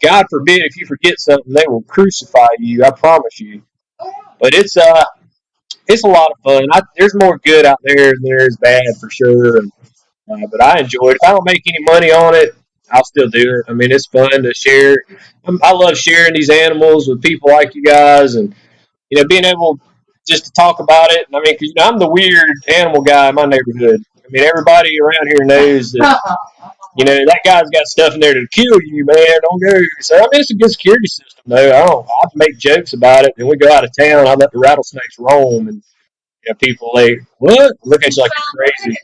God forbid if you forget something, they will crucify you. I promise you. But it's a lot of fun. There's more good out there than there is bad for sure. And, but I enjoy it. If I don't make any money on it, I'll still do it. I mean, it's fun to share. I love sharing these animals with people like you guys, and being able just to talk about it. I mean, because I'm the weird animal guy in my neighborhood. I mean, everybody around here knows that. That guy's got stuff in there to kill you, man. Don't go. So, I mean, it's a good security system, though. I have to make jokes about it. And we go out of town, I let the rattlesnakes roam, and people what? Look at you like you're crazy.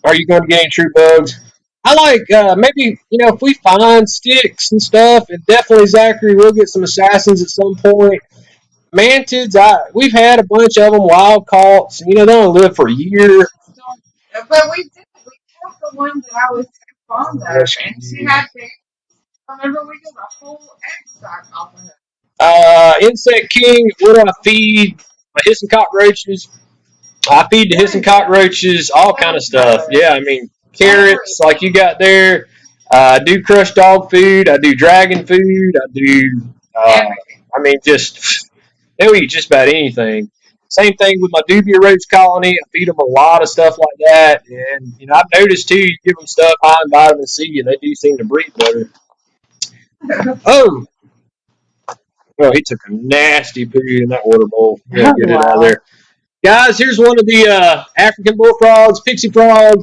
Are you going to get any true bugs? I like maybe if we find sticks and stuff, and definitely Zachary, we'll get some assassins at some point. Mantids, we've had a bunch of them, wild caughts, and they only live for a year. But we did. We kept the one that I was fond of, and she had to. Remember, we did a whole egg sack off of her. Insect King, what do I feed? My hissing cockroaches. I feed the hissing cockroaches, all kind of stuff. Yeah, I mean, carrots like you got there. I do crushed dog food. I do dragon food. I do, they'll eat just about anything. Same thing with my dubia roach colony. I feed them a lot of stuff like that. And, I've noticed too, you give them stuff high in vitamin C and they do seem to breathe better. Oh, well, he took a nasty poo in that water bowl. Yeah, get it out of there. Guys, here's one of the African bullfrogs, pixie frog.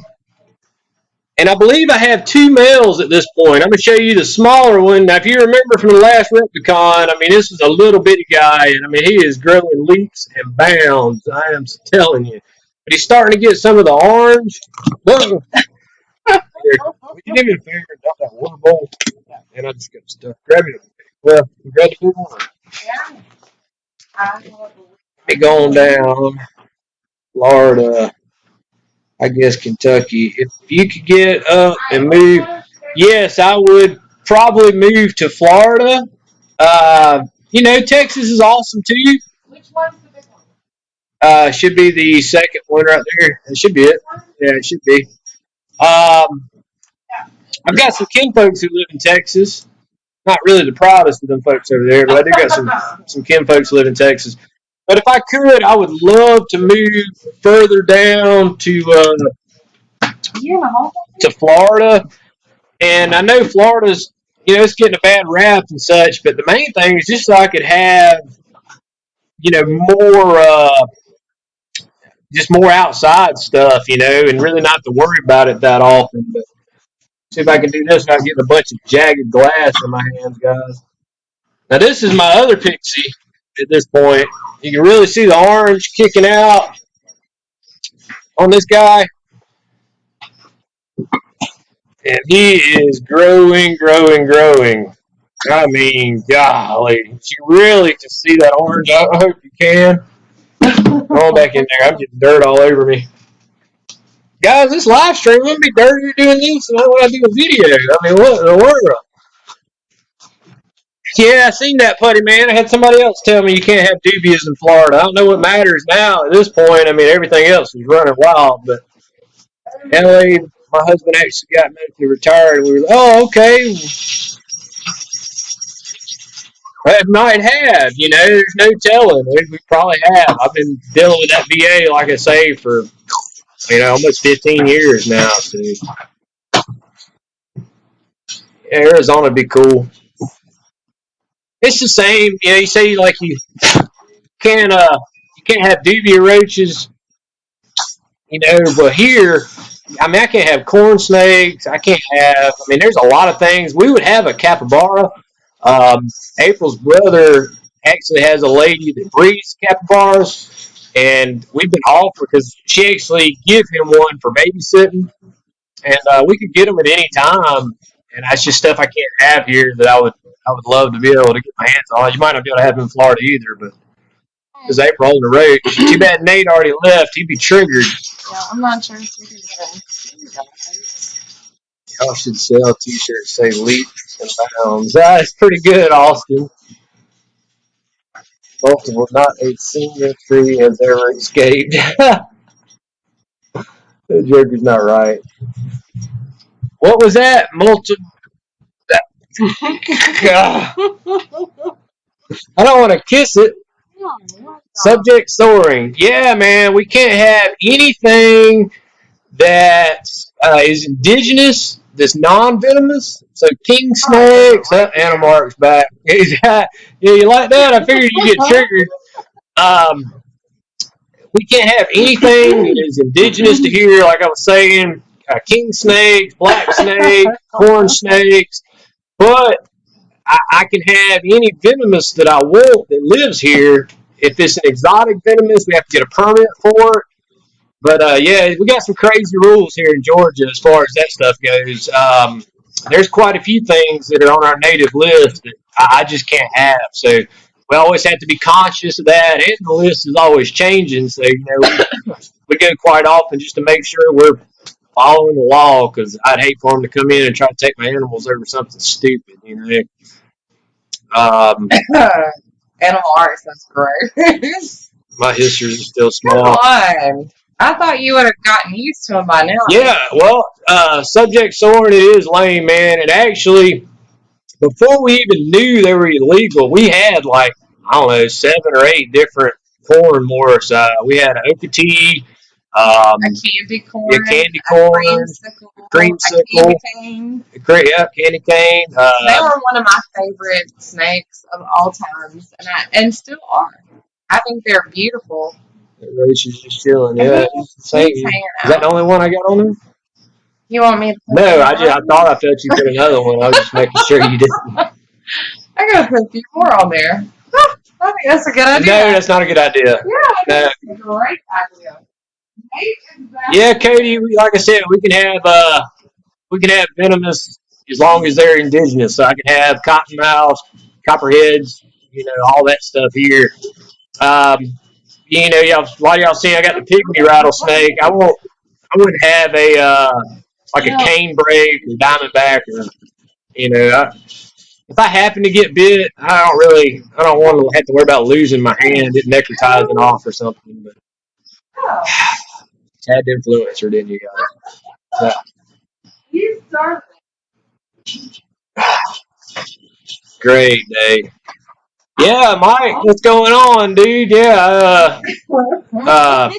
And I believe I have 2 males at this point. I'm going to show you the smaller one. Now, if you remember from the last Repticon, this is a little bitty guy. And, he is growing leaps and bounds. I am telling you. But he's starting to get some of the orange. Whoa. We didn't even figure out that water bowl. And I just got stuff. Grab it. Well, grab the one. Yeah. Going down Florida. I guess Kentucky. If you could get up and move, yes, I would probably move to Florida. Texas is awesome too. Which one's the big one? Should be the second one right there. It should be it. Yeah, it should be. I've got some kinfolks who live in Texas. Not really the proudest of them folks over there, but I do got some kinfolks who live in Texas. But if I could, I would love to move further down to Florida. And I know Florida's, it's getting a bad rap and such, but the main thing is just so I could have, more outside stuff, and really not to worry about it that often. But see if I can do this without getting a bunch of jagged glass in my hands, guys. Now, this is my other pixie at this point. You can really see the orange kicking out on this guy. And he is growing. I mean, golly. You really can see that orange. I hope you can. Go back in there. I'm getting dirt all over me. Guys, this live stream wouldn't be dirtier doing this than when I do a video. What in the world? Yeah, I seen that, Putty, man. I had somebody else tell me you can't have dubias in Florida. I don't know what matters now at this point. Everything else is running wild. But LA, my husband actually got medically retired. We were like, oh, okay. It might have, there's no telling. We probably have. I've been dealing with that VA, like I say, for, almost 15 years now. So, Arizona would be cool. It's the same, you say like you can't have dubia roaches, but here, I can't have corn snakes. I can't have, there's a lot of things. We would have a capybara. April's brother actually has a lady that breeds capybaras, and we've been offered because she actually give him one for babysitting, and we could get them at any time. And that's just stuff I can't have here that I would love to be able to get my hands on. You might not be able to have them in Florida either, but because April on the road. Too bad Nate already left. He'd be triggered. Yeah, I'm not sure if we can get them. Y'all should sell T-shirts say leaps and bounds. That's pretty good, Austin. Multiple, not a single tree has ever escaped. The joker's not right. What was that? Multiple. I don't want to kiss it. Subject soaring. Yeah, man, we can't have anything that is indigenous, that's non-venomous. So king snakes, Animark's back. Yeah, you like that? I figured you get triggered. We can't have anything that is indigenous to here, like I was saying, king snakes, black snakes, corn snakes, but I can have any venomous that I want that lives here. If it's an exotic venomous, we have to get a permit for it. But yeah, we got some crazy rules here in Georgia as far as that stuff goes. There's quite a few things that are on our native list that I just can't have. So we always have to be conscious of that, and the list is always changing. So we go quite often just to make sure we're following the law, because I'd hate for them to come in and try to take my animals over something stupid. Animal art sounds gross. My histories are still Come small. on. I thought you would have gotten used to them by now. Yeah, well, subject soaring, it is lame, man. And actually, before we even knew they were illegal, we had like, I don't know, 7 or 8 different corn morphs. We had an Okatee, A candy corn, a candy corn, a creamsicle, candy cane. candy cane. They were one of my favorite snakes of all times, and still are. I think they're beautiful. Rachel's just chilling. And Yeah, he's hanging is that the out. only one I got on there? You want me to put No, one I on? thought I felt you put another one. I was just making sure you didn't. I gotta put a few more on there. I think that's a good idea. No, that's not a good idea. Yeah, I think that's a great idea. Yeah, Cody. Like I said, we can have venomous as long as they're indigenous. So I can have cottonmouths, copperheads, all that stuff here. Um, a lot of y'all see I got the pygmy rattlesnake. I wouldn't have a like a canebrake or diamondback or if I happen to get bit, I don't want to have to worry about losing my hand, it necrotizing off or something. But it's had influencer, didn't you guys? You started. Great day. Yeah, Mike, what's going on, dude? Yeah, I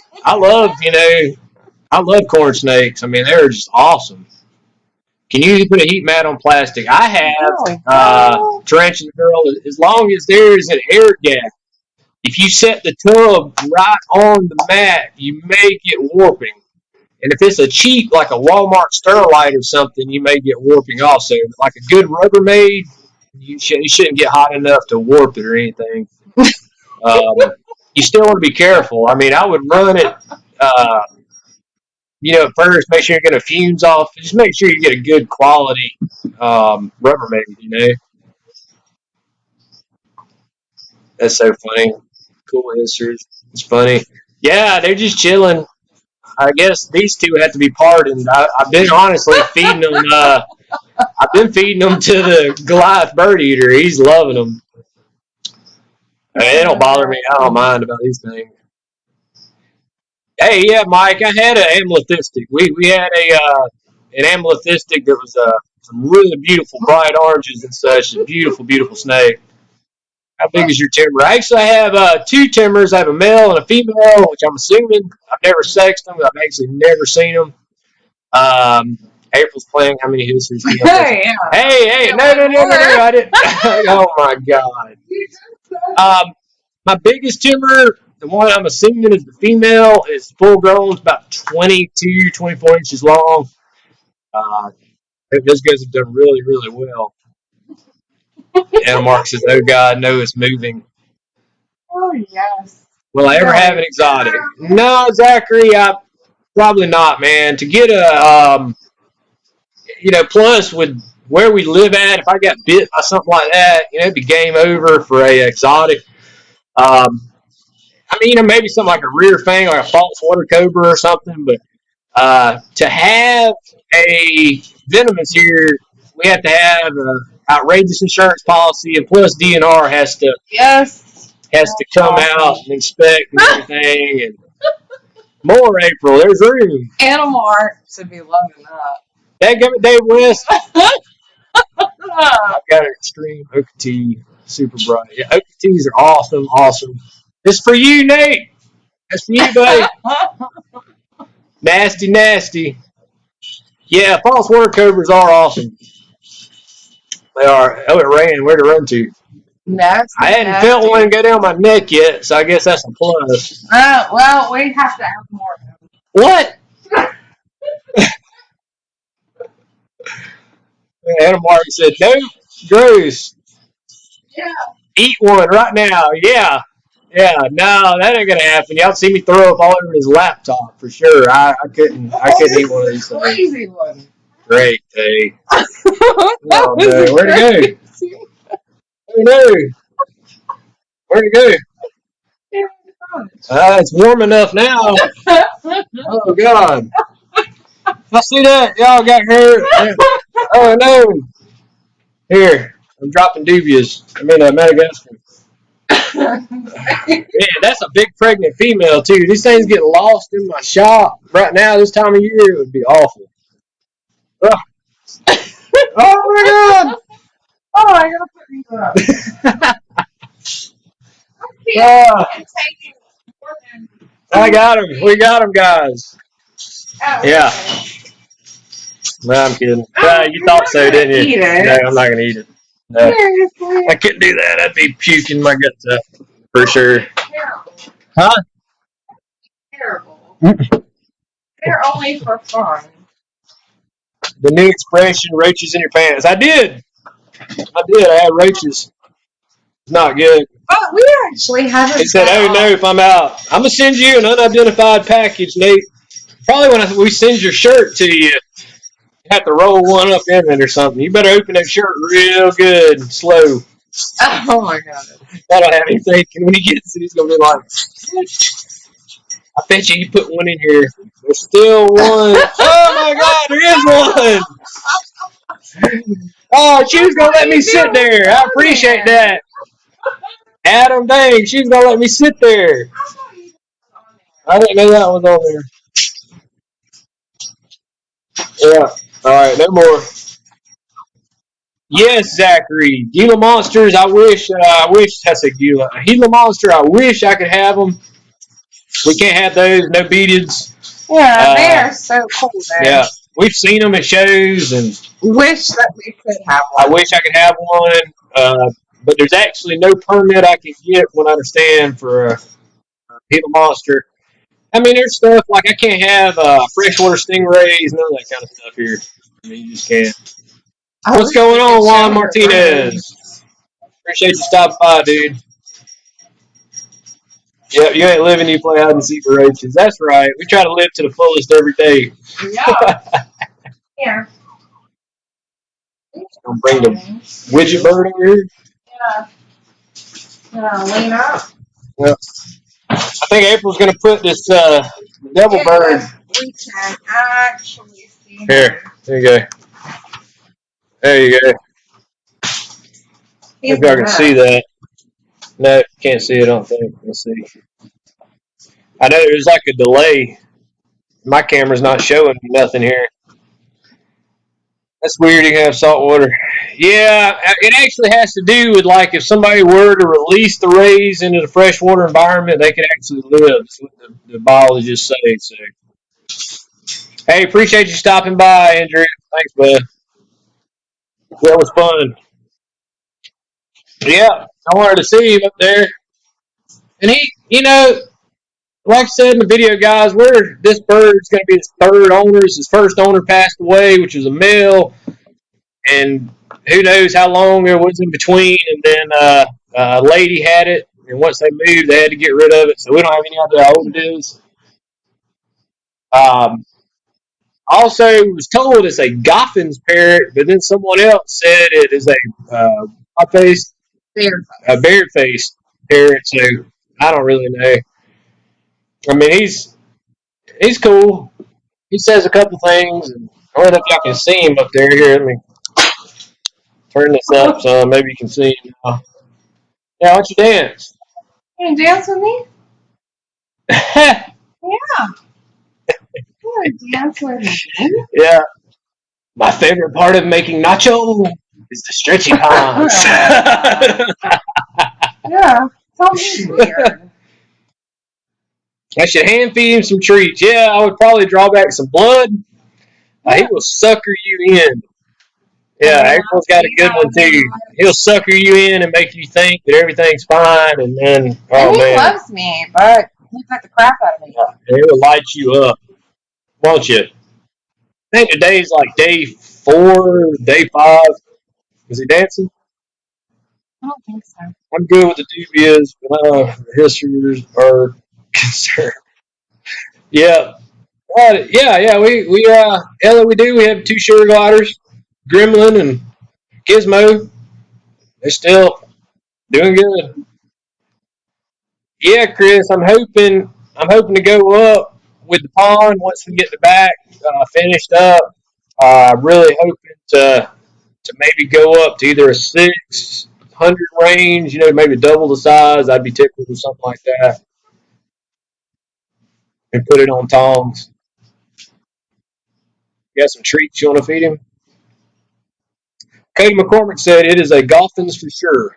love corn snakes. I mean, they're just awesome. Can you put a heat mat on plastic? I have tarantula girl. As long as there is an air gap, if you set the tub right on the mat, you may get warping. And if it's a cheap, like a Walmart Sterlite or something, you may get warping also. Like a good Rubbermaid, you shouldn't get hot enough to warp it or anything. You still want to be careful. I mean, I would run it, at first, make sure you're getting fumes off. Just make sure you get a good quality Rubbermaid. That's so funny. Cool histories. It's funny. Yeah, they're just chilling. I guess these two have to be pardoned. I've been honestly feeding them. I've been feeding them to the Goliath bird eater. He's loving them. I mean, they don't bother me. I don't mind about these things. Hey, yeah, Mike. I had an amethystic. We had an amethystic that was some really beautiful bright oranges and such. A beautiful, beautiful snake. How big is your timber? Actually, I have 2 timbers. I have a male and a female, which I'm assuming. I've never sexed them. I've actually never seen them. April's playing. How many histories? Hey, no, I didn't. Oh my god. My biggest timber, the one I'm assuming is the female, is full grown. It's about 22, 24 inches long. Those guys have done really, really well. Anna Mark says, "Oh God, no, it's moving." Oh yes. Will I ever have an exotic? No, Zachary, probably not, man. To get plus with where we live at, if I got bit by something like that, it'd be game over for a exotic. I mean, maybe something like a rear fang, like a false water cobra or something, but to have a venomous here, we have to have an outrageous insurance policy, and plus DNR has to come out and inspect and everything. And more April, there's room. Animal art should be loving that. That give it Dave West. I've got an extreme Okatee, super bright. Yeah, Okatees are awesome, awesome. This for you, Nate. That's for you, buddy. Nasty, nasty. Yeah, false water cobras are awesome. They are. Oh, it ran. Where'd it run to? Nasty, I hadn't felt one go down my neck yet, so I guess that's a plus. Well, we have to have more. What? Adam Mark said, "No, gross. Yeah. Eat one right now." Yeah. Yeah, no, that ain't gonna happen. Y'all see me throw up all over his laptop for sure. I couldn't eat one of these things. Crazy one. Great day. Oh man, where'd it go? Where'd it go? It's warm enough now. Oh God! I see that y'all got hurt. Oh no! Here, I'm dropping dubious. Madagascar. Man, that's a big pregnant female too. These things get lost in my shop right now. This time of year, it would be awful. Oh, oh my God! Oh, I gotta put these up. I got him. We got him, guys. Yeah. No, I'm kidding. You thought so, didn't you? No, I'm not gonna eat it. No. I couldn't do that. I'd be puking my guts out for sure. Huh? Terrible. They're only for fun. The new expression, roaches in your pants. I did. I had roaches. It's not good. Oh, we actually haven't. He said, "Oh no, if I'm out, I'm gonna send you an unidentified package, Nate. Probably when we send your shirt to you, you have to roll one up in it or something. You better open that shirt real good and slow. Oh my God. I don't have any thinking. When he gets it, he's gonna be like, I bet you put one in here. There's still one. Oh my God, there is one. Oh, she was gonna let me sit there. I appreciate that. Adam, dang, she was gonna let me sit there. I didn't know that was on there. Yeah. All right, no more. Yes, Zachary. Gila monsters. I wish that's a Gila. A Gila monster. I wish I could have them. We can't have those. No beateds. Yeah, they are so cool. Yeah, we've seen them at shows and wish that we could have one. I wish I could have one, but there's actually no permit I can get when I understand for a Gila monster. I mean, there's stuff like I can't have freshwater stingrays, none of that kind of stuff here. I mean, you just can't. What's going on, Juan Martinez? Appreciate you stopping by, dude. Yeah, you ain't living, you play hide and seek for roaches. That's right. We try to live to the fullest every day. Yeah. Here. Gonna bring the widget bird over here. Yeah. Lean up. Yeah. I think April's gonna put this devil bird. We can actually see. Here, there you go. There you go. If y'all can see that. No, can't see it, I don't think. Let's see. I know there's like a delay. My camera's not showing me nothing here. That's weird. You can have salt water. Yeah, it actually has to do with like if somebody were to release the rays into the freshwater environment, they could actually live. That's what the biologists say. So, hey, appreciate you stopping by, Andrew. Thanks, bud. That was fun. Yeah, I wanted to see him up there, and like I said in the video, guys, this bird's going to be his third owner. His first owner passed away, which was a male, and who knows how long it was in between. And then a lady had it, and once they moved, they had to get rid of it. So we don't have any idea how old it is. Also, was told it's a Goffin's parrot, but then someone else said it is a bare-faced parrot. So I don't really know. I mean, he's cool. He says a couple things, and I don't know if y'all can see him up there. Here, let me turn this up so maybe you can see him now. Yeah, why don't you dance? You want to dance with me? Yeah. You want to dance with me? Yeah. My favorite part of making nacho is the stretchy palms. Yeah. Something's weird. I should hand feed him some treats. Yeah, I would probably draw back some blood. He will sucker you in. Yeah, April's got a good one too. He'll sucker you in and make you think that everything's fine, and then he loves me, but he put the crap out of me. Yeah, it will light you up, won't you? I think today's like day 4, day 5. Is he dancing? don't think so. I'm good with the dubious, but the histories are concerned. Yeah. Yeah. Ella, we do. We have two sugar gliders, Gremlin and Gizmo. They're still doing good. Yeah, Chris, I'm hoping to go up with the pond once we get the back finished up. Really hoping to maybe go up to either a 600 range, maybe double the size. I'd be tickled with something like that, and put it on tongs. You got some treats you want to feed him? Cody McCormick said it is a Golfins for sure.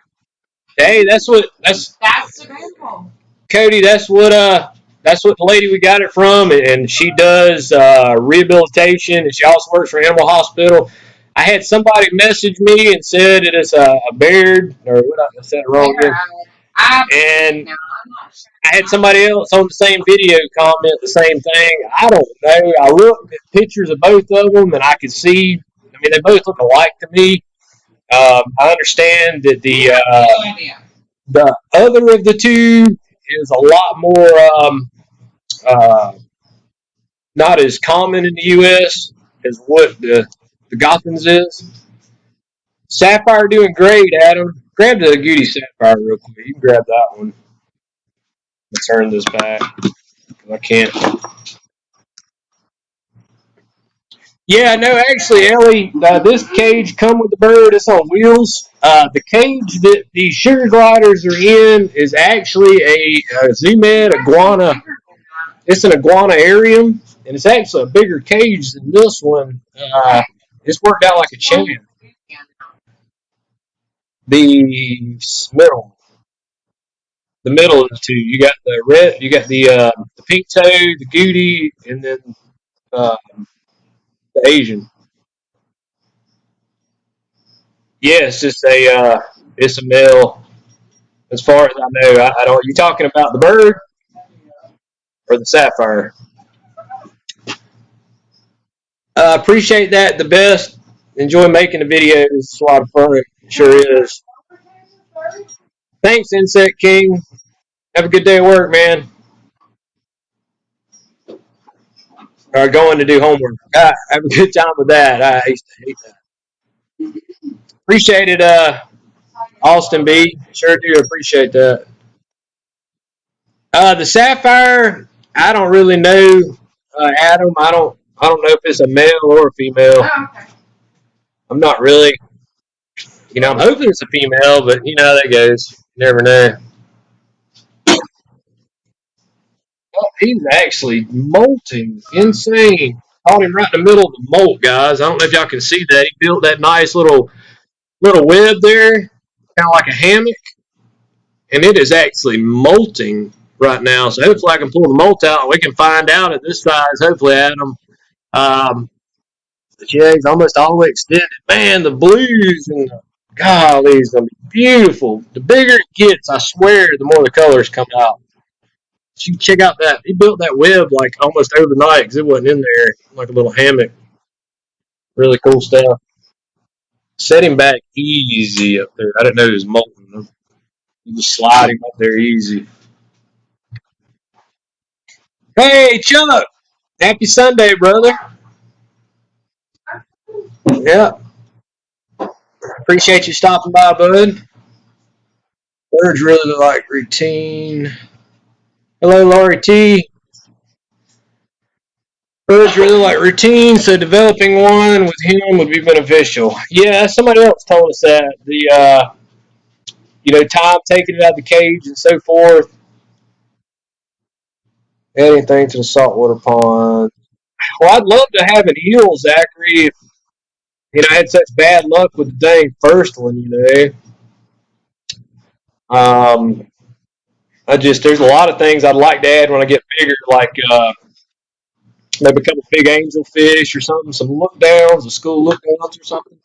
Hey, That's debatable. Cody. That's what the lady we got it from, and she does rehabilitation, and she also works for Animal Hospital. I had somebody message me and said it is a Baird, or what I said it wrong again. And I had somebody else on the same video comment the same thing. I don't know. I looked at pictures of both of them, and I could see. I mean, they both look alike to me. I understand that the other of the two is a lot more uh, not as common in the U.S. as what the Gothams is. Sapphire doing great, Adam. Grab the Goody Sapphire real quick. You can grab that one. Turn this back. I can't. Yeah, no, actually, Ellie, this cage come with the bird. It's on wheels. The cage that the sugar gliders are in is actually a Zoo-Med iguana. It's an iguanarium, and it's actually a bigger cage than this one. It's worked out like a champ. The middle, the middle of the two. You got the red, you got the pink toe, the Goody, and then uh, the Asian. Yes, it's a male. As far as I know, I don't. You talking about the bird or the sapphire? Appreciate that. The best. Enjoy making the videos. It's a lot of fun. It sure is. Thanks, Insect King. Have a good day at work, man. Or going to do homework. Have a good time with that. I used to hate that. Appreciate it, Austin B. Sure do appreciate that. The sapphire, I don't really know, Adam. I don't know if it's a male or a female. Oh, okay. I'm not really. I'm hoping it's a female, but you know how that goes. You never know. Oh, he's actually molting. Insane. Caught him right in the middle of the molt, guys. I don't know if y'all can see that. He built that nice little web there, kind of like a hammock, and it is actually molting right now. So hopefully I can pull the molt out and we can find out at this size. Hopefully, Adam. But yeah, he's almost all the way extended. Man, the blues and the golly, it's gonna be beautiful. The bigger it gets, I swear, the more the colors come out. You check out that he built that web like almost overnight because it wasn't in there, like a little hammock. Really cool stuff. Set him back easy up there. I didn't know he was molten. You just slide him up there easy. Hey, Chuck! Happy Sunday, brother. Yeah, appreciate you stopping by, bud. Birds really like routine. Hello, Laurie T. Birds really like routine, so developing one with him would be beneficial. Yeah, somebody else told us that time taking it out of the cage and so forth. Anything to the saltwater pond. Well, I'd love to have an eel, Zachary. If I had such bad luck with the dang first one. Um, there's a lot of things I'd like to add when I get bigger, like maybe a couple big angel fish or something, some look downs, a school look downs or something.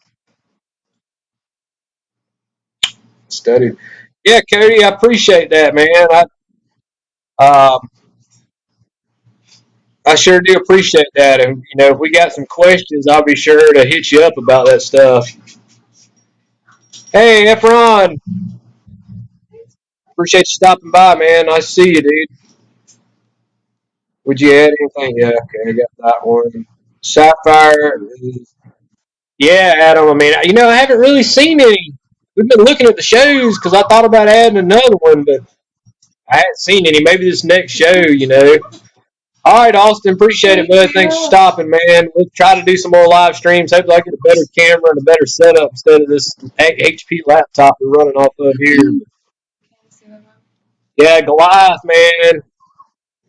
Studied. Yeah, Cody, I appreciate that, man. Um, I sure do appreciate that, and if we got some questions, I'll be sure to hit you up about that stuff. Hey, Efron, appreciate you stopping by, man. Nice to see you, dude. Would you add anything? Yeah, okay, I got that one. Sapphire. Yeah, Adam. I mean, I haven't really seen any. We've been looking at the shows because I thought about adding another one, but I hadn't seen any. Maybe this next show. All right, Austin. Appreciate it, bud. Thanks for stopping, man. We'll try to do some more live streams. Hopefully, I get a better camera and a better setup instead of this HP laptop we're running off of here. Yeah, Goliath, man.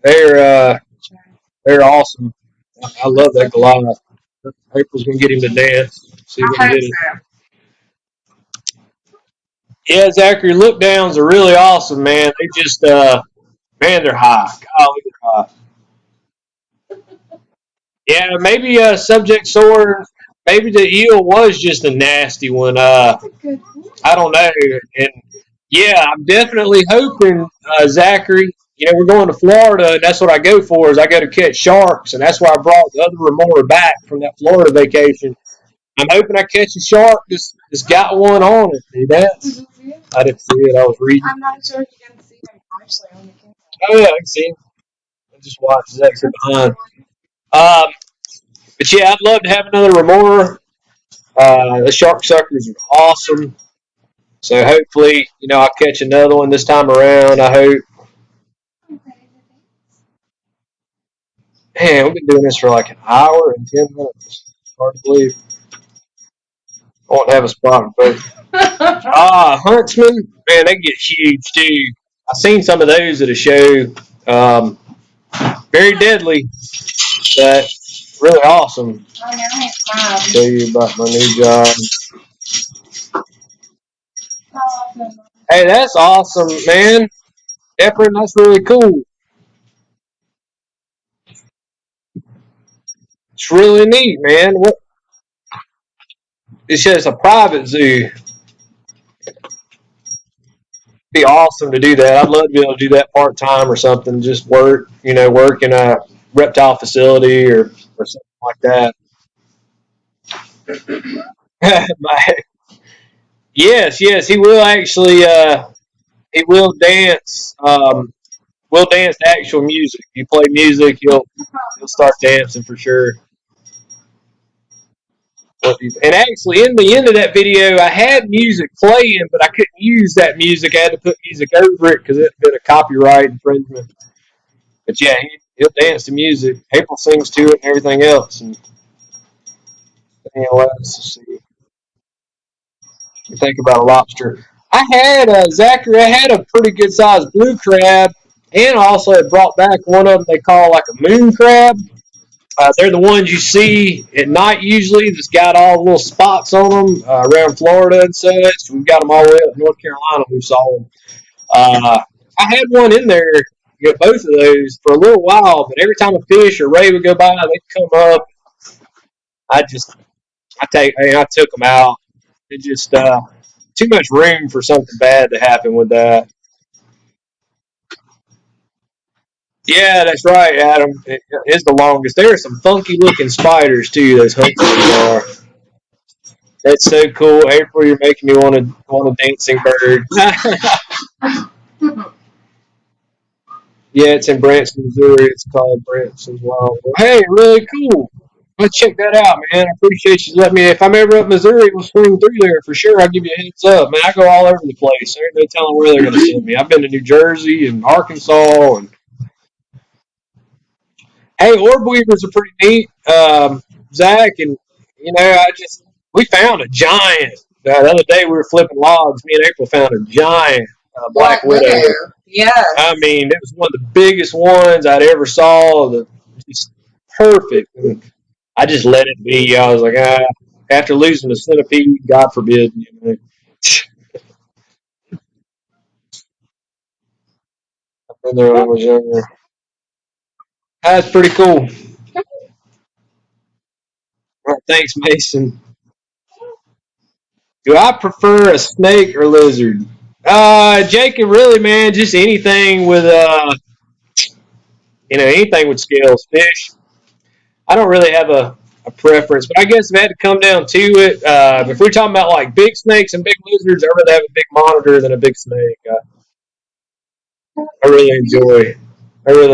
They're awesome. I love that Goliath. April's gonna get him to dance. See if we can get it. Yeah, Zachary, look downs are really awesome, man. They just man, they're high. Golly, they're high. Yeah, maybe subject sore. Maybe the eel was just a nasty one. I don't know. And yeah, I'm definitely hoping, Zachary. We're going to Florida, and that's what I go for. Is I go to catch sharks, and that's why I brought the other remora back from that Florida vacation. I'm hoping I catch a shark. Just got one on it. See that? I didn't see it. I was reading. I'm not sure if you can see him actually on the camera. Oh yeah, I can see him. I just watched his exit behind. But yeah, I'd love to have another remora. The shark suckers are awesome. So hopefully, I'll catch another one this time around. I hope. Man, we've been doing this for like an hour and 10 minutes. Hard to believe. I won't have a spot but Huntsman, man, they get huge too. I've seen some of those at a show. Very deadly, but really awesome. I'll tell you about my new job. Hey, that's awesome, man. Efren, that's really cool. It's really neat, man. It's just a private zoo. Be awesome to do that. I'd love to be able to do that part time or something. Just work in a reptile facility or something like that. Yes, he will actually. He will dance. Will dance to actual music. You play music, he'll start dancing for sure. And actually, in the end of that video, I had music playing, but I couldn't use that music. I had to put music over it because it had been a copyright infringement. But yeah, he'll dance to music. April sings to it and everything else. And let's see. You think about a lobster. Zachary. I had a pretty good sized blue crab, and also had brought back one of them they call like a moon crab. They're the ones you see at night usually. That's got all the little spots on them around Florida and such. We've got them all the way up in North Carolina. We saw them. I had one in there, both of those for a little while, but every time a fish or ray would go by, they'd come up. I just, I took them out. It just too much room for something bad to happen with that. Yeah, that's right, Adam. It is the longest. There are some funky looking spiders too. Those huntsmen are. That's so cool, April. You're making me want a dancing bird. Yeah, it's in Branson, Missouri. It's called Branson's Wild World. Hey, really cool. Let's check that out, man. I appreciate you letting me. If I'm ever up Missouri, we'll swing through there for sure. I'll give you a heads up, man. I go all over the place. There ain't no telling where they're going to send me. I've been to New Jersey and Arkansas, and hey, orb weavers are pretty neat. Zach, and we found a giant. The other day we were flipping logs. Me and April found a giant black widow. Yes. I mean, it was one of the biggest ones I'd ever saw. It's perfect. And I just let it be. I was like, after losing the centipede, God forbid. And when I was younger. That's pretty cool. Thanks, Mason. Do I prefer a snake or lizard? Jacob, really, man, just anything with anything with scales, fish. I don't really have a preference, but I guess if I had to come down to it, if we're talking about like big snakes and big lizards, I'd rather have a big monitor than a big snake. I really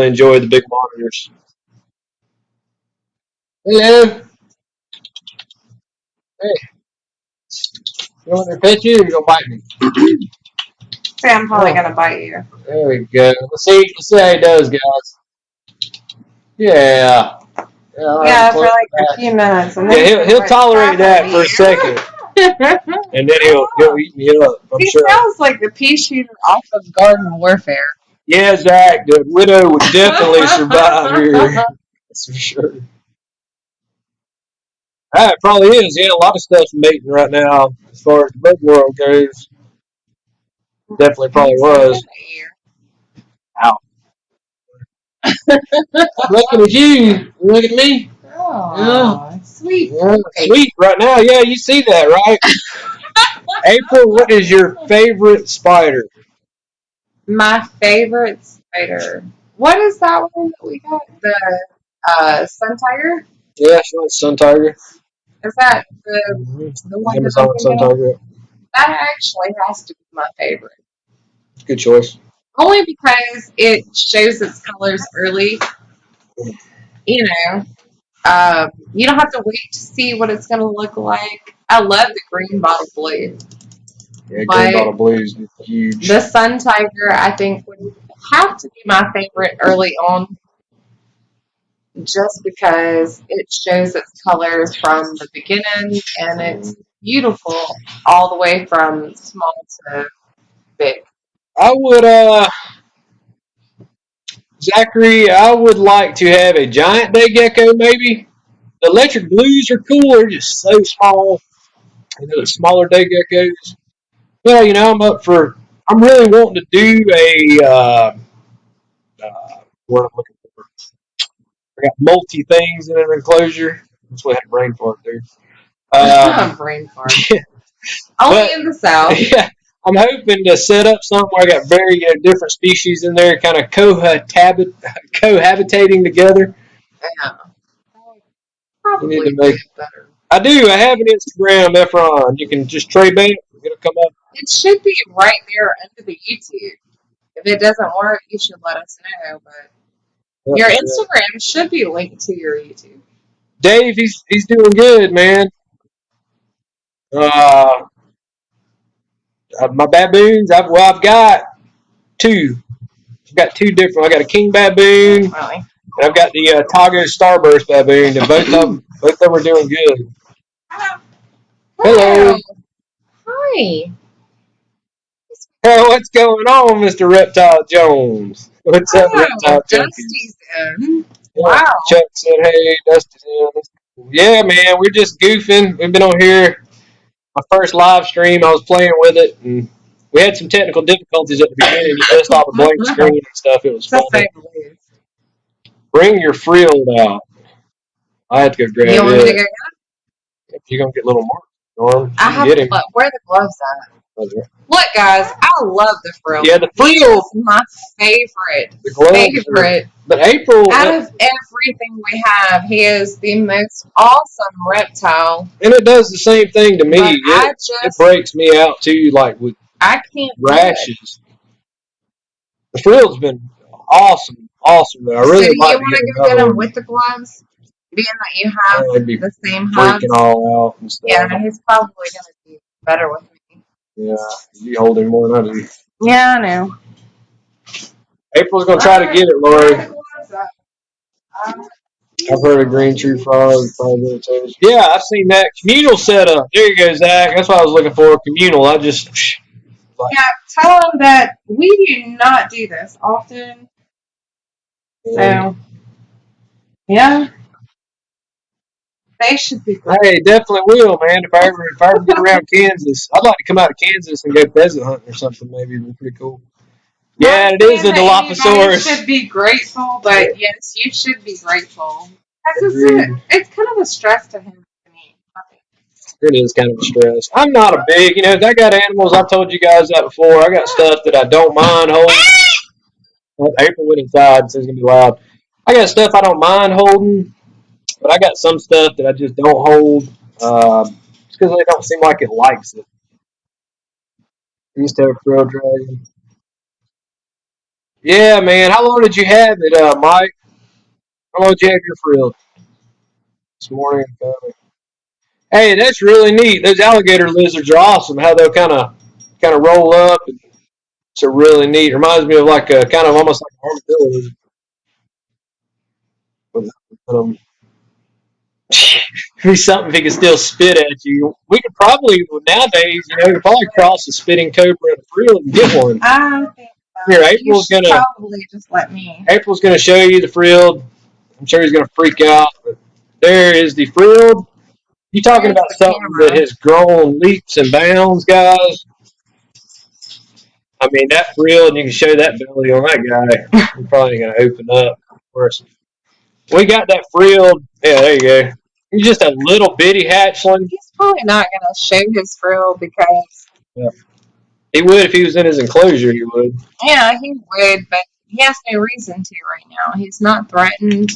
enjoy the big monitors. Hello. Hey, you want me to pet you or you gonna bite me? See, I'm probably gonna bite you. There we go. Let's see how he does, guys. Yeah. Yeah, for like a few minutes. And then he'll tolerate that for a second. And then he'll eat me up, he sounds like the pea shooter off of Garden Warfare. Yeah, Zach, the widow would definitely survive here. That's for sure. It probably is. Yeah, a lot of stuff's mating right now as far as the bug world goes. Definitely probably was. Ow. I'm looking at you. You look at me? Oh, sweet. Yeah, sweet right now. Yeah, you see that, right? April, what is your favorite spider? My favorite spider. What is that one that we got? The sun tiger? Yeah, she likes sun tiger. Is that the one that I'm Amazon sun thinking of? tiger. That actually has to be my favorite. Good choice. Only because it shows its colors early. You know, you don't have to wait to see what it's going to look like. I love the green bottle blue. Yeah, green bottle blue is huge. The sun tiger, I think, would have to be my favorite early on, just because it shows its colors from the beginning and it's beautiful all the way from small to big. I would, Zachary, I would like to have a giant day gecko, maybe. The electric blues are cool. They're just so small. The smaller day geckos. Well, I'm really wanting to do what I'm looking for. I got multi things in an enclosure. That's what I had a brain fart there. Brain fart. Only in the south. Yeah, I'm hoping to set up something where I got very different species in there, kind of cohabitating together. Yeah. You need to make. Better. I do. I have an Instagram, Efron. You can just Trey Beck. It'll come up. It should be right there under the YouTube. If it doesn't work, you should let us know. But your Instagram should be linked to your YouTube. Dave, he's doing good, man. My baboons. I've got two. I've got two different. I got a king baboon, and I've got the Tago Starburst baboon, and both of them are doing good. Hello. Hi. Hey, what's going on, Mr. Reptile Jones? What's up, Reptile Dusty's in. Wow. Chuck said, "Hey, Dusty's in." Yeah, man, we're just goofing. We've been on here. My first live stream, I was playing with it, and we had some technical difficulties at the beginning. You missed all the blank screen and stuff. It was fun. Bring your frill out. I have to go grab it. You want me to go? If you're gonna get little Mark, I have to look. Where are the gloves at? Look, guys, I love the frill. Yeah, the frill is my favorite. But April, out of everything we have, he is the most awesome reptile. And it does the same thing to me. It breaks me out too, like with I can't rashes. The frill's been awesome. Though. I really so do you want to go get them with the gloves? Being that you have the same hubs? Freaking all out and stuff. Yeah, he's probably going to be better with me. Yeah, you hold him more than I do. Yeah, I know. April's going to try to get it, Lori. I've heard of green tree frog. Yeah, I've seen that. Communal setup. There you go, Zach. That's what I was looking for. Communal. Yeah, tell them that we do not do this often. So, yeah. They should be great. Hey, definitely will, man. If I ever get around Kansas, I'd like to come out of Kansas and go pheasant hunting or something. Maybe it'd be pretty cool. Yeah, it is a Dilophosaurus. You should be grateful, but yes, you should be grateful. It's kind of a stress to him. It is kind of a stress. I'm not a big, I got animals. I've told you guys that before. I got stuff that I don't mind holding. April went inside, so it's gonna be loud. I got stuff I don't mind holding, but I got some stuff that I just don't hold. It's because they don't seem like it likes it. I used to have a frill dragon. Yeah, man. How long did you have it, Mike? How long did you have your frill this morning? Hey, that's really neat. Those alligator lizards are awesome. How they'll kind of roll up, and it's a really neat. Reminds me of like a kind of almost like an armadillo lizard. Um, be something if he could still spit at you. We could probably nowadays, we could probably cross a spitting cobra and a frill and get one. I think Here, you should probably just let me. April's gonna show you the frilled. I'm sure he's gonna freak out, but there is the frilled. You talking about something that has grown leaps and bounds, guys? I mean, that frilled, and you can show that belly on that guy. He's probably gonna open up. Of course, we got that frilled. Yeah, there you go. He's just a little bitty hatchling. He's probably not going to show his frill because. Yeah. He would if he was in his enclosure. He would. Yeah, he would, but he has no reason to right now. He's not threatened.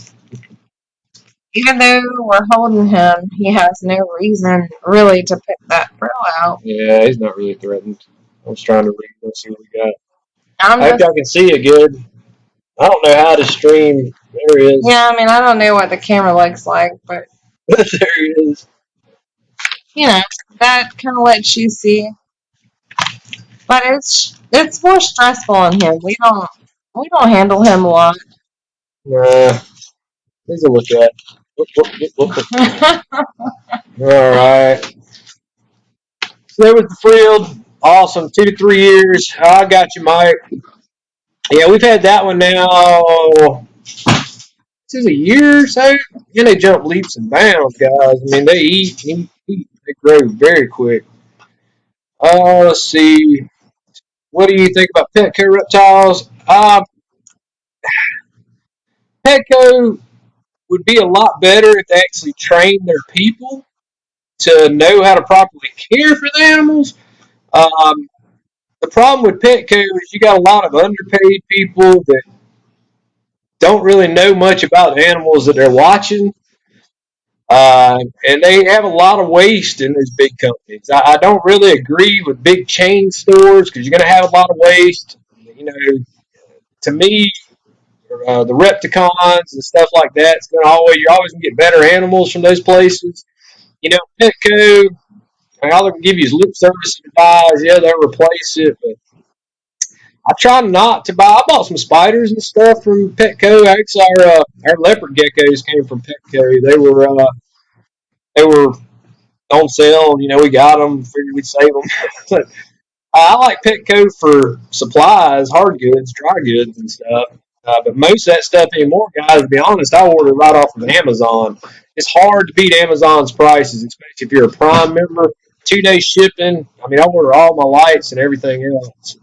Even though we're holding him, he has no reason really to put that frill out. Yeah, he's not really threatened. I was trying to read. Let's see what we got. I hope y'all can see it good. I don't know how to stream. There he is. Yeah, I mean, I don't know what the camera looks like, but there he is. That kind of lets you see. But it's more stressful on him. We don't handle him a lot. Nah, he's a look at. All right. So there was the field. Awesome. 2 to 3 years. I got you, Mike. Yeah, we've had that one now. This is a year or so. And they jump leaps and bounds, guys. I mean, they eat. They grow very quick. Let's see. What do you think about Petco reptiles? Petco would be a lot better if they actually trained their people to know how to properly care for the animals. The problem with Petco is you got a lot of underpaid people that don't really know much about the animals that they're watching. And they have a lot of waste in these big companies. I don't really agree with big chain stores because you're going to have a lot of waste. To me, the Repticons and stuff like that, it's going to you're always going to get better animals from those places. Petco, all they can give you is lip service advice. Yeah, they'll replace it, but I try not to buy. I bought some spiders and stuff from Petco. Actually, our leopard geckos came from Petco. They were on sale. We got them. Figured we'd save them. I like Petco for supplies, hard goods, dry goods, and stuff. But most of that stuff anymore, guys, to be honest, I order right off of Amazon. It's hard to beat Amazon's prices, especially if you're a Prime member. 2-day shipping. I mean, I order all my lights and everything else.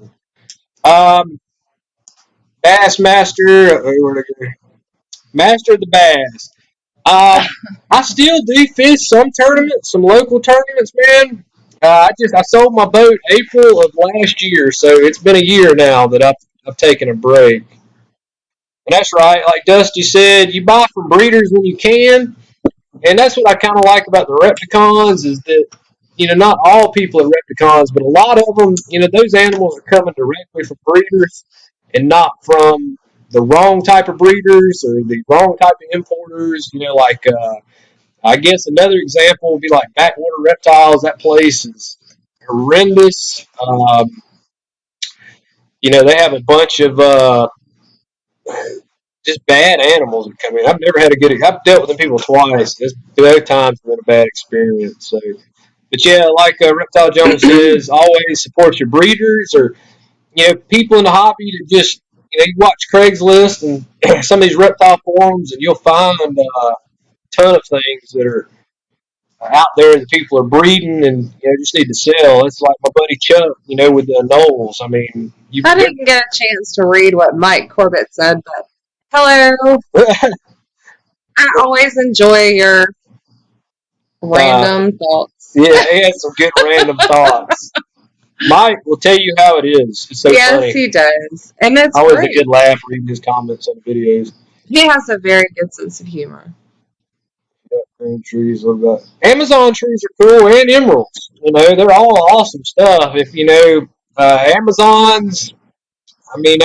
Bassmaster, Master of the Bass. I still do fish some tournaments, some local tournaments, man. I sold my boat April of last year, so it's been a year now that I've taken a break. And that's right, like Dusty said, you buy from breeders when you can, and that's what I kind of like about the Repticons is that not all people at Repticons, but a lot of them, those animals are coming directly from breeders and not from the wrong type of breeders or the wrong type of importers. I guess another example would be like Backwater Reptiles. That place is horrendous. They have a bunch of just bad animals that come in. I've never had a good. I've dealt with them people twice. Both times have been a bad experience. So, but yeah, like Reptile Jones says, always support your breeders or people in the hobby that just you watch Craigslist and some of these reptile forums, and you'll find a ton of things that are out there that people are breeding and just need to sell. It's like my buddy Chuck, with the Knowles. I mean, I didn't get a chance to read what Mike Corbett said, but hello. I always enjoy your random thoughts. Yeah, he has some good random thoughts. Mike will tell you how it is. It's so funny. He does, and it's always great. a good laugh reading his comments on the videos. He has a very good sense of humor. Green trees, what about Amazon trees are cool and emeralds. They're all awesome stuff. If Amazon's, I mean,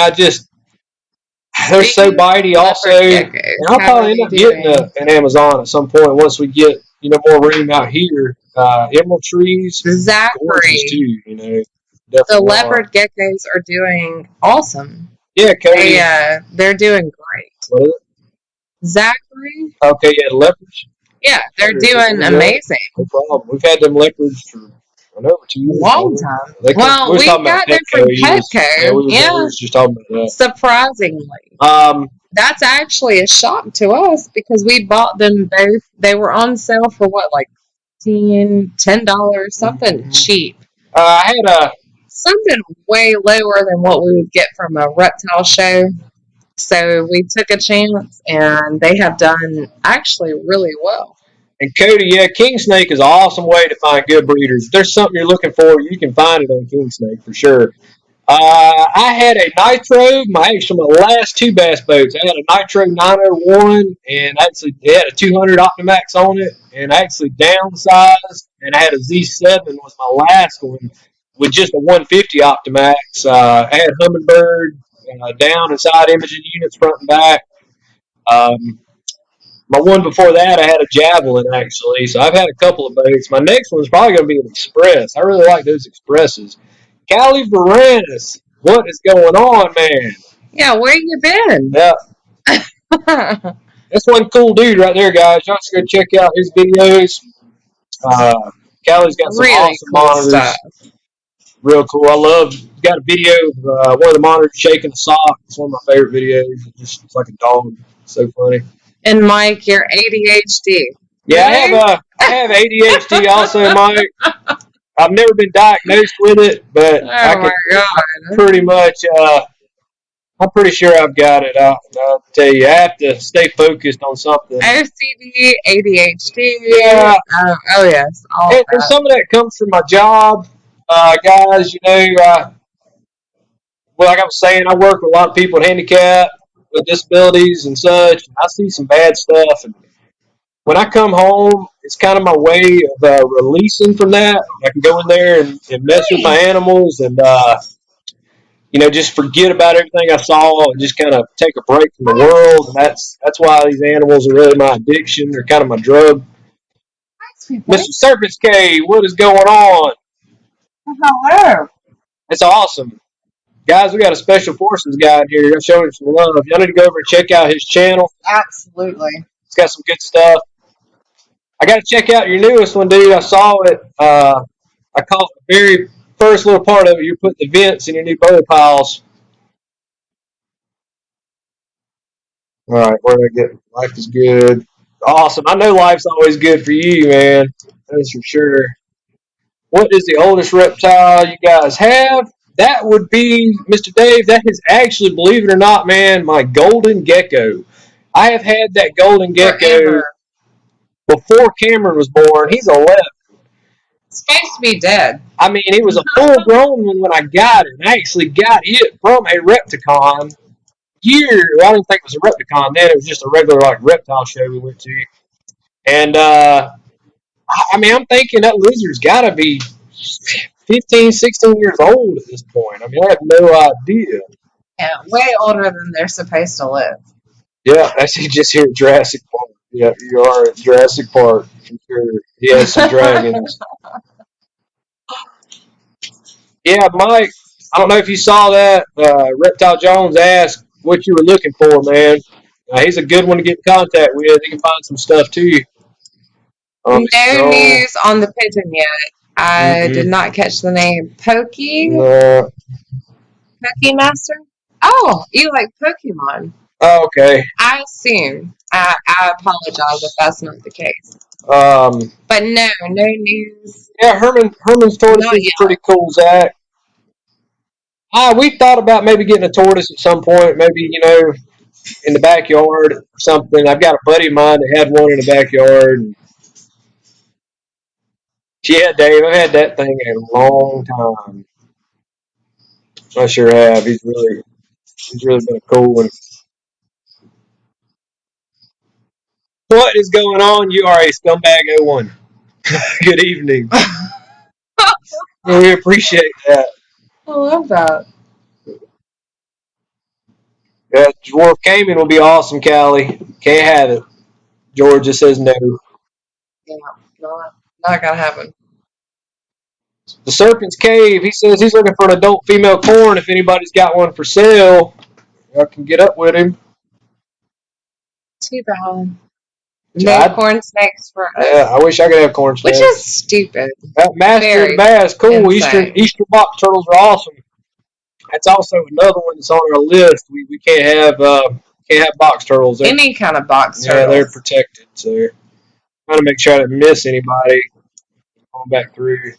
They're so bitey also. And I'll probably end up getting an Amazon at some point once we get, more room out here. Emerald trees, gorgeous too, The leopard geckos are doing awesome. Yeah, Cody. They're doing great. What is it? Zachary. Okay, yeah, the leopards. Yeah, they're doing amazing. No problem. We've had them leopards for over 2 years. Long time. We got them from Petco. We were just talking about that. Surprisingly. That's actually a shock to us because we bought them both. They were on sale for what, like $10, something cheap. I had something way lower than what we would get from a reptile show. So we took a chance, and they have done actually really well. And Cody, yeah, king snake is an awesome way to find good breeders. If there's something you're looking for, you can find it on king snake for sure. I had a Nitro, my last two bass boats. I had a Nitro 901, and actually it had a 200 Optimax on it, and I actually downsized, and I had a Z7 was my last one with just a 150 Optimax. I had Humminbird, down and side imaging units front and back. My one before that, I had a Javelin, actually, so I've had a couple of boats. My next one's probably going to be an Express. I really like those Expresses. Callie Varanus, what is going on, man? Yeah, where you been? Yeah. That's one cool dude right there, guys. Y'all should go check out his videos. Callie's got some really awesome cool monitors. Stuff. Real cool. Got a video of one of the monitors shaking a sock. It's one of my favorite videos. It's like a dog. It's so funny. And Mike, you're ADHD. Yeah, I have ADHD also, Mike. I've never been diagnosed with it, but pretty much, I'm pretty sure I've got it. I'll tell you, I have to stay focused on something. OCD, ADHD. Yeah. Oh yes. And some of that comes from my job, guys. Like I was saying, I work with a lot of people with handicap, with disabilities and such. And I see some bad stuff, and when I come home, it's kind of my way of releasing from that. I can go in there and mess with my animals and, just forget about everything I saw and just kind of take a break from the world. And that's why these animals are really my addiction. They're kind of my drug. Mr. Serpent's Cave, what is going on? Hello. It's awesome. Guys, we got a Special Forces guy in here. You're showing him some love. Y'all need to go over and check out his channel. Absolutely. It's got some good stuff. I got to check out your newest one, dude. I saw it. I caught the very first little part of it. You put the vents in your new bow piles. All right, where did I get? Life is good. Awesome. I know life's always good for you, man. That's for sure. What is the oldest reptile you guys have? That would be, Mr. Dave, that is actually, believe it or not, man, my golden gecko. I have had that golden gecko before Cameron was born. He's 11. It's supposed to be dead. I mean, it was a full-grown one when I got it. I actually got it from a Repticon. I didn't think it was a Repticon then. It was just a regular reptile show we went to. And, I'm thinking that lizard's got to be 15, 16 years old at this point. I mean, I have no idea. Yeah, way older than they're supposed to live. Yeah, actually just here at Jurassic Park. Yeah, you are at Jurassic Park for sure. He has some dragons. Yeah, Mike, I don't know if you saw that. Reptile Jones asked what you were looking for, man. He's a good one to get in contact with. He can find some stuff too. No news on the pigeon yet. I did not catch the name. Pokey? Pokey Master? Oh, you like Pokemon. Oh, okay. I assume. I apologize if that's not the case. But no news. Yeah, Herman's tortoise is pretty cool, Zach. We thought about maybe getting a tortoise at some point, maybe, in the backyard or something. I've got a buddy of mine that had one in the backyard. Yeah, Dave, I've had that thing a long time. I sure have. He's really been a cool one. What is going on? You are a scumbag 01. Good evening. We appreciate that. I love that. Yeah, Dwarf Cayman will be awesome, Callie. Can't have it. Georgia says no. Yeah, not gonna happen. The Serpent's Cave, he says he's looking for an adult female corn. If anybody's got one for sale, I can get up with him. Too bad. No corn snakes for us. Yeah, I wish I could have corn snakes. Which is stupid. That Master of the Bass, cool. Eastern box turtles are awesome. That's also another one that's on our list. We can't have box turtles. Any kind of box turtles. Yeah, they're protected. So trying to make sure I didn't miss anybody. Going back through.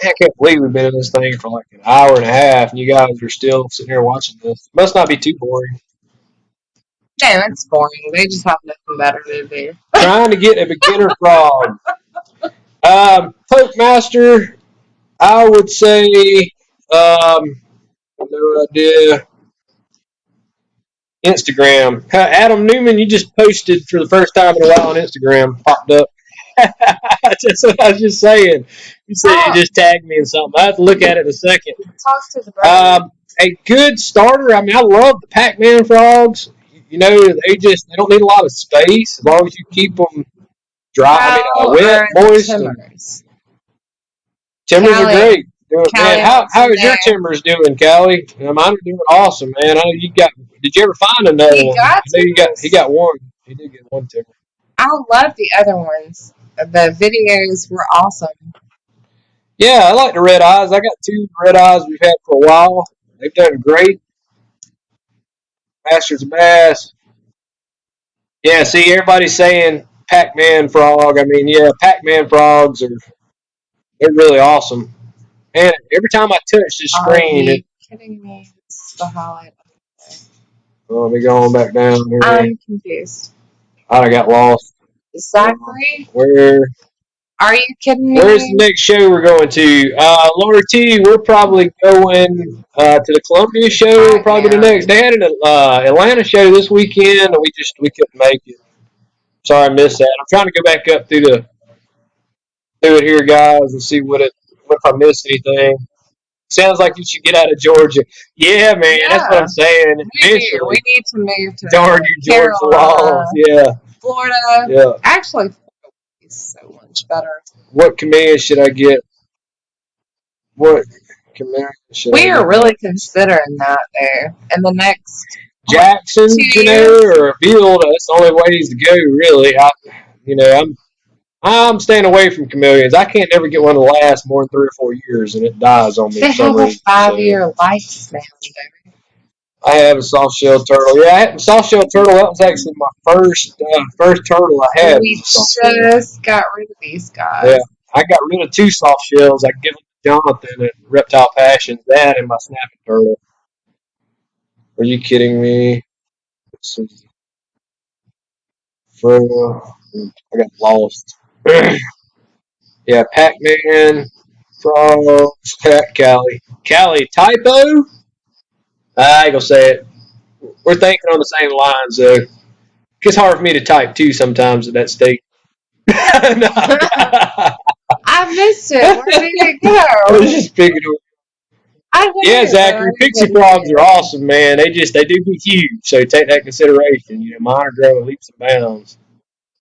I can't believe we've been in this thing for like an hour and a half, and you guys are still sitting here watching this. Must not be too boring. Yeah, it's boring. They just have nothing better to do. Trying to get a beginner frog. Poke Master, I would say, no idea. Instagram. Adam Newman, you just posted for the first time in a while on Instagram. Popped up. That's what I was just saying. You said you just tagged me in something. I have to look at it in a second. Talk to the brother. A good starter. I mean, I love the Pac-Man frogs. You know, they don't need a lot of space as long as you keep them dry. Wet, moist. Timbers are great. Man, how is your timbers doing, Callie? Mine are doing awesome, man. I know you got. Did you ever find another one? I know he got one. He did get one timber. I love the other ones. The videos were awesome. Yeah, I like the red eyes. I got 2 red eyes we've had for a while. They've done great. Masters of Bass. Yeah, see, everybody's saying Pac-Man frog. I mean, yeah, Pac-Man frogs they're really awesome. And every time I touch the screen, are you kidding me? It's the highlight. Let me go on back down here. I'm confused. I got lost. Zachary? Where? Are you kidding me? Where's the next show we're going to? Laura T, we're probably going to the Columbia show. Probably the next. They had an Atlanta show this weekend, and we couldn't make it. Sorry, I missed that. I'm trying to go back up through it here, guys, and see what if I missed anything. Sounds like you should get out of Georgia. Yeah, man, that's what I'm saying. Eventually, we need to move to darn you, Georgia laws. Yeah, Florida. Yeah, actually, is so much better. What command should I get? What command should we are really considering that there. And the next Jackson, or Field, that's the only ways to go, really. I'm staying away from chameleons. I can't ever get one to last more than 3 or 4 years, and it dies on me. They have a 5-year lifespan. I have a soft shell turtle. Yeah, I had a soft shell turtle. That was actually my first turtle I had. We just got rid of these guys. Yeah, I got rid of 2 soft shells. I give them to Jonathan at Reptile Passions. That and my snapping turtle. Are you kidding me? I got lost. Yeah, Pac-Man, Frogs, Callie. Callie, typo? I ain't gonna say it. We're thinking on the same lines, though. It's hard for me to type, too, sometimes at that state. I missed it. Where did it go? I was just picking up. Yeah, Zachary, pixie frogs are awesome, man. They do get huge, so take that into consideration. Mine are growing leaps and bounds.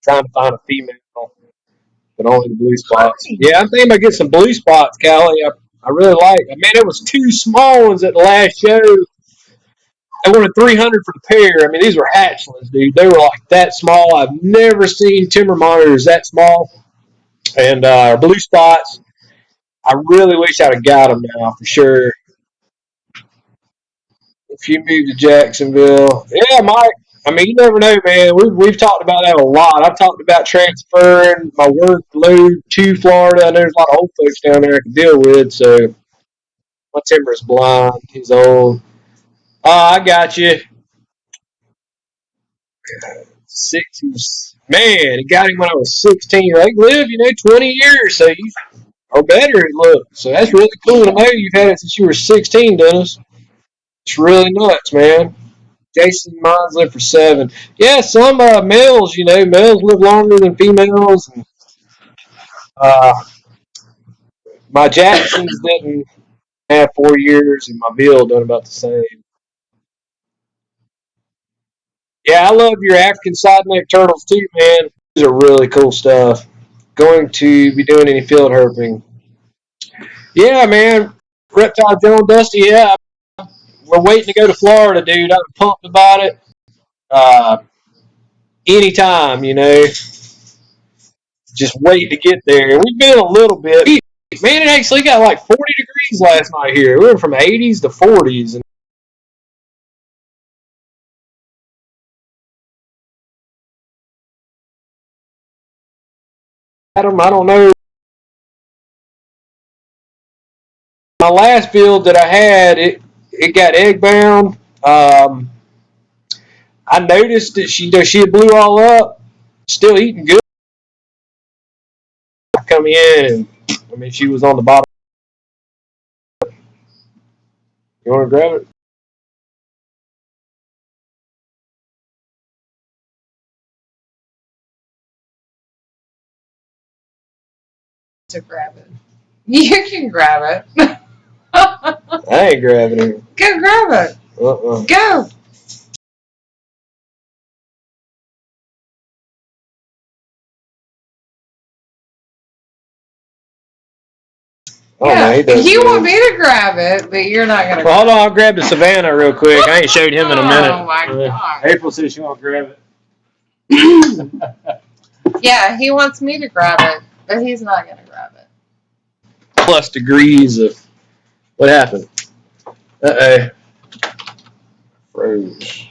Trying to find a female, but only the blue spots. Yeah, I'm thinking about getting some blue spots, Callie. I really like. Man, it was 2 small ones at the last show. They wanted $300 for the pair. I mean, these were hatchlings, dude. They were like that small. I've never seen timber monitors that small. And blue spots. I really wish I'd have got them now for sure. If you move to Jacksonville, yeah, Mike. I mean, you never know, man. We've talked about that a lot. I've talked about transferring my workload to Florida. And there's a lot of old folks down there I can deal with. So my timber's blind. He's old. I got you. 6. Man, he got him when I was 16. They live, 20 years, so you or better. Look, so that's really cool to know you've had it since you were 16, Dennis. It's really nuts, man. Jason, mine's lived for 7. Yeah, some males, males live longer than females. And, my Jacksons didn't have 4 years, and my Bill done about the same. Yeah, I love your African side neck turtles too, man. These are really cool stuff. Going to be doing any field herping. Yeah, man. Reptile Joe Dusty, yeah. We're waiting to go to Florida, dude. I'm pumped about it. Uh, Anytime, just wait to get there. We've been a little bit. Man, it actually got like 40 degrees last night here. We went from 80s to 40s. And Adam, I don't know. My last build that I had, it got egg bound. I noticed that she had blew all up, still eating good. I come in and she was on the bottom. You want to grab it? To grab it. You can grab it. I ain't grabbing it. Go grab it. Go. Yeah, you want me to grab it, but you're not gonna. Well, hold on, I'll grab the Savannah real quick. I ain't showed him in a minute. Oh my god. April says she won't grab it. Yeah, he wants me to grab it, but he's not gonna grab it. Plus degrees of what happened. Froze.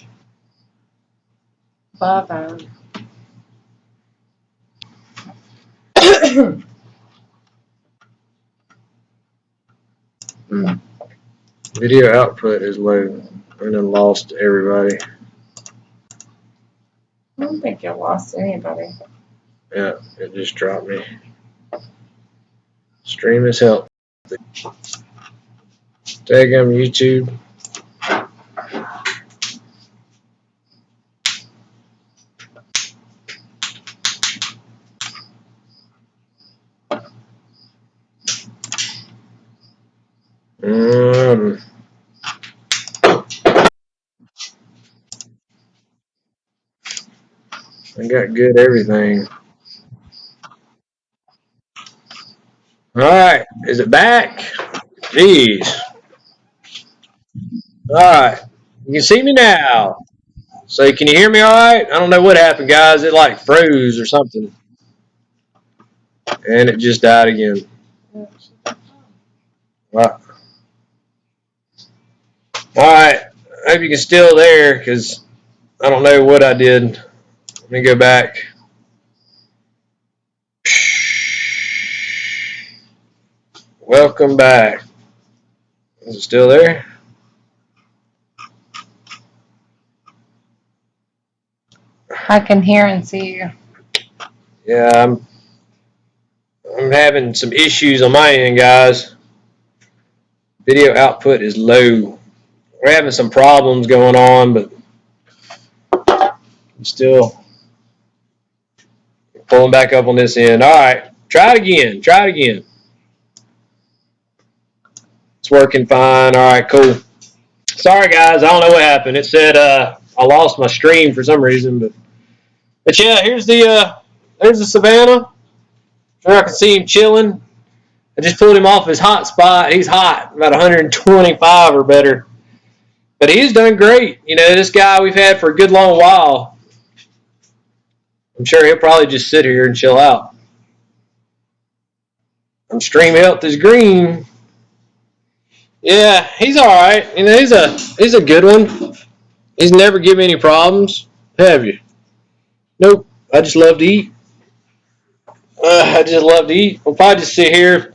Bye-bye. Video output is low. And then lost everybody. I don't think you lost anybody. Yeah, it just dropped me. Stream is help. Tag him YouTube. I got good everything. Alright, is it back? Jeez. Alright, you can see me now. So can you hear me alright? I don't know what happened, guys. It like froze or something. And it just died again. Alright, I hope you can still there because I don't know what I did. Let me go back. Welcome back. Is it still there? I can hear and see you. Yeah, I'm having some issues on my end, guys. Video output is low. We're having some problems going on, but I'm still pulling back up on this end. All right, try it again. Try it again. It's working fine. All right, cool. Sorry, guys. I don't know what happened. It said I lost my stream for some reason, but yeah, here's the Savannah. Sure, I can see him chilling. I just pulled him off his hot spot. He's hot, about 125 or better. But he's done great. This guy we've had for a good long while. I'm sure he'll probably just sit here and chill out. Stream health is green. Yeah, he's all right. He's a good one. He's never given me any problems. Have you? Nope. I just love to eat. I just love to eat. We'll probably just sit here.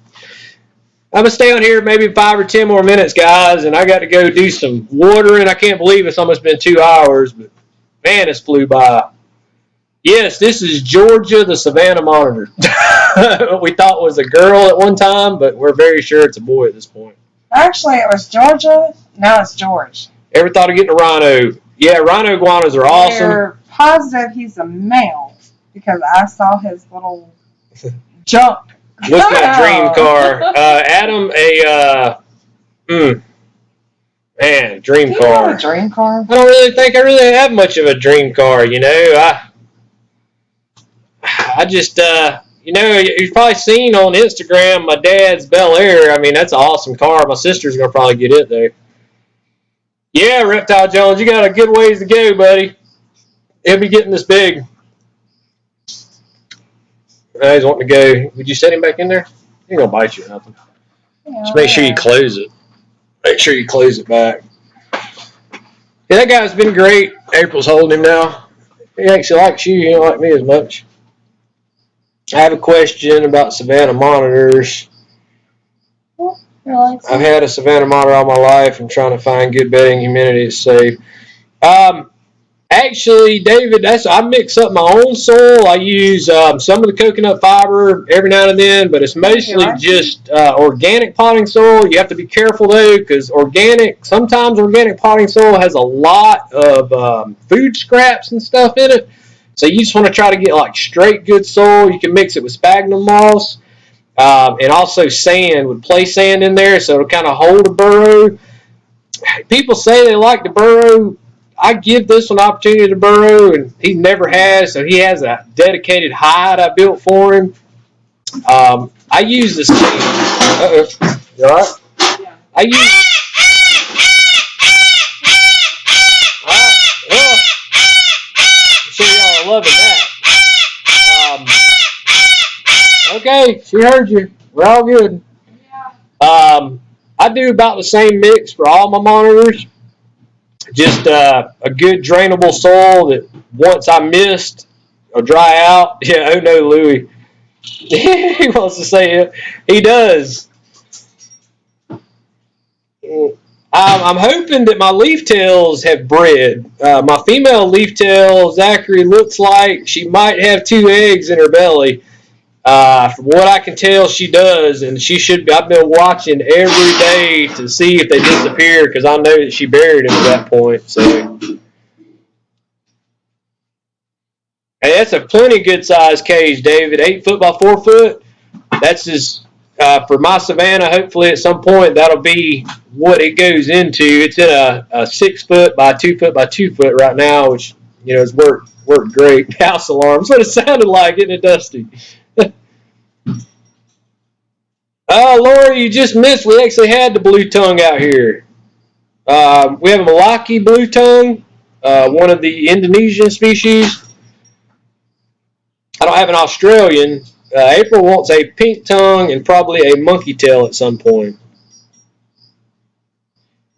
I'm gonna stay on here maybe 5 or 10 more minutes, guys, and I got to go do some watering. I can't believe it's almost been 2 hours, but man, it's flew by. Yes, this is Georgia, the Savannah Monitor. We thought was a girl at one time, but we're very sure it's a boy at this point. Actually, it was Georgia. Now it's George. Ever thought of getting a rhino? Yeah, rhino iguanas are awesome. We're positive he's a male because I saw his little junk. What's my dream car? Adam, Man, dream Do you car. have a dream car? I don't really think I really have much of a dream car, you know. I just, you know, you've probably seen on Instagram my dad's Bel Air. I mean, that's an awesome car. My sister's going to probably get it, though. Yeah, Reptile Jones, you got a good ways to go, buddy. He'll be getting this big. He's wanting to go. Would you set him back in there? He ain't going to bite you or nothing. Yeah, just make sure you close it. Make sure you close it back. Yeah, that guy's been great. April's holding him now. He actually likes you. He don't like me as much. I have a question about Savannah monitors. I've had a Savannah monitor all my life. I'm trying to find good bedding humidity is safe. Actually, David, I mix up my own soil. I use some of the coconut fiber every now and then, but it's mostly just organic potting soil. You have to be careful though, because sometimes organic potting soil has a lot of food scraps and stuff in it. So you just want to try to get like straight good soil. You can mix it with sphagnum moss and also sand with play sand in there, so it'll kind of hold a burrow. People say they like to burrow. I give this one opportunity to burrow, and he never has. So he has a dedicated hide I built for him. I use this. You all right? Yeah. I use. All right. Well, I'm sure y'all are loving that. Okay, she heard you. We're all good. Yeah. I do about the same mix for all my monitors. Just a good drainable soil that once I mist or dry out. Yeah, oh no, Louie. He wants to say it. He does. I'm hoping that my leaf tails have bred. My female leaf tail, Zachary, looks like she might have 2 eggs in her belly. From what I can tell, she does, and she should be. I've been watching every day to see if they disappear because I know that she buried them at that point. So, hey, that's a plenty good sized cage, David. 8 foot by 4 foot. That's just for my Savannah. Hopefully, at some point, that'll be what it goes into. It's in a 6 foot by 2 foot by 2 foot right now, which has worked great. House alarms. What it sounded like, isn't it, Dusty? Laura, you just missed. We actually had the blue tongue out here. We have a Malacca blue tongue, one of the Indonesian species. I don't have an Australian. April wants a pink tongue and probably a monkey tail at some point.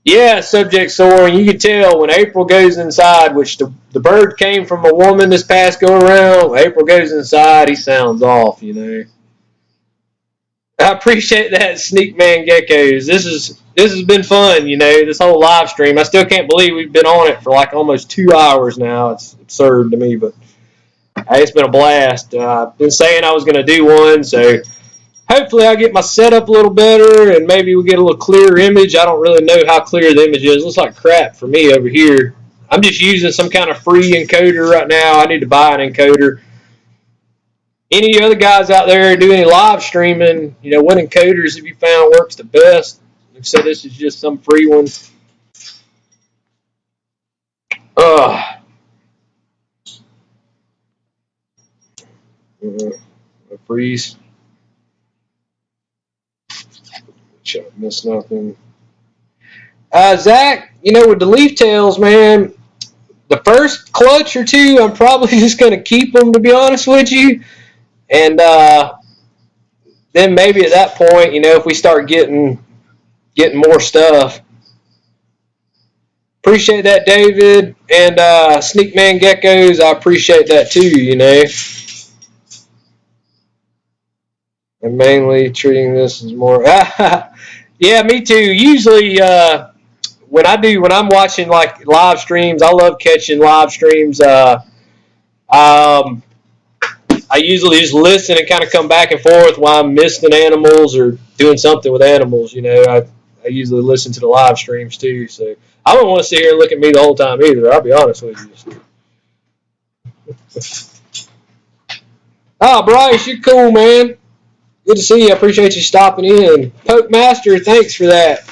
Yeah, subject soaring. You can tell when April goes inside, which the bird came from a woman this past go around. When April goes inside, he sounds off, I appreciate that, Sneak Man Geckos. This has been fun, this whole live stream. I still can't believe we've been on it for like almost 2 hours now. It's absurd to me, but hey, it's been a blast. I've been saying I was going to do one, so hopefully I'll get my setup a little better and maybe we'll get a little clearer image. I don't really know how clear the image is. It looks like crap for me over here. I'm just using some kind of free encoder right now. I need to buy an encoder. Any other guys out there doing any live streaming, what encoders have you found works the best? You said this is just some free one. Freeze. Should I miss nothing? Zach, with the leaf tails, man, the first clutch or two, I'm probably just going to keep them, to be honest with you. And then maybe at that point, if we start getting more stuff. Appreciate that, David. And Sneak Man Geckos, I appreciate that too, I'm mainly treating this as more. Yeah, me too. Usually, when I'm watching like live streams, I love catching live streams. I usually just listen and kind of come back and forth while I'm misting animals or doing something with animals. I usually listen to the live streams too. So I don't want to sit here and look at me the whole time either. I'll be honest with you. Bryce, you're cool, man. Good to see you. I appreciate you stopping in. Poke Master, thanks for that.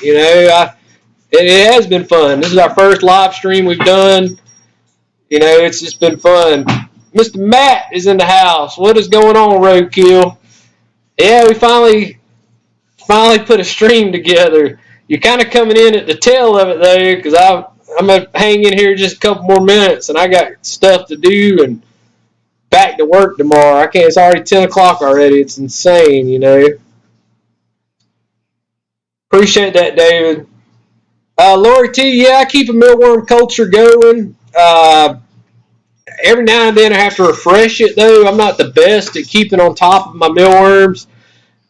It has been fun. This is our first live stream we've done. You know, it's just been fun. Mr. Matt is in the house. What is going on, Roadkill? Yeah, we finally put a stream together. You're kind of coming in at the tail of it, though, because I'm going to hang in here just a couple more minutes, and I got stuff to do and back to work tomorrow. I can't. It's already 10 o'clock already. It's insane, you know. Appreciate that, David. Lori T, yeah, I keep a mealworm culture going. Every now and then I have to refresh it, though. I'm not the best at keeping on top of my mealworms.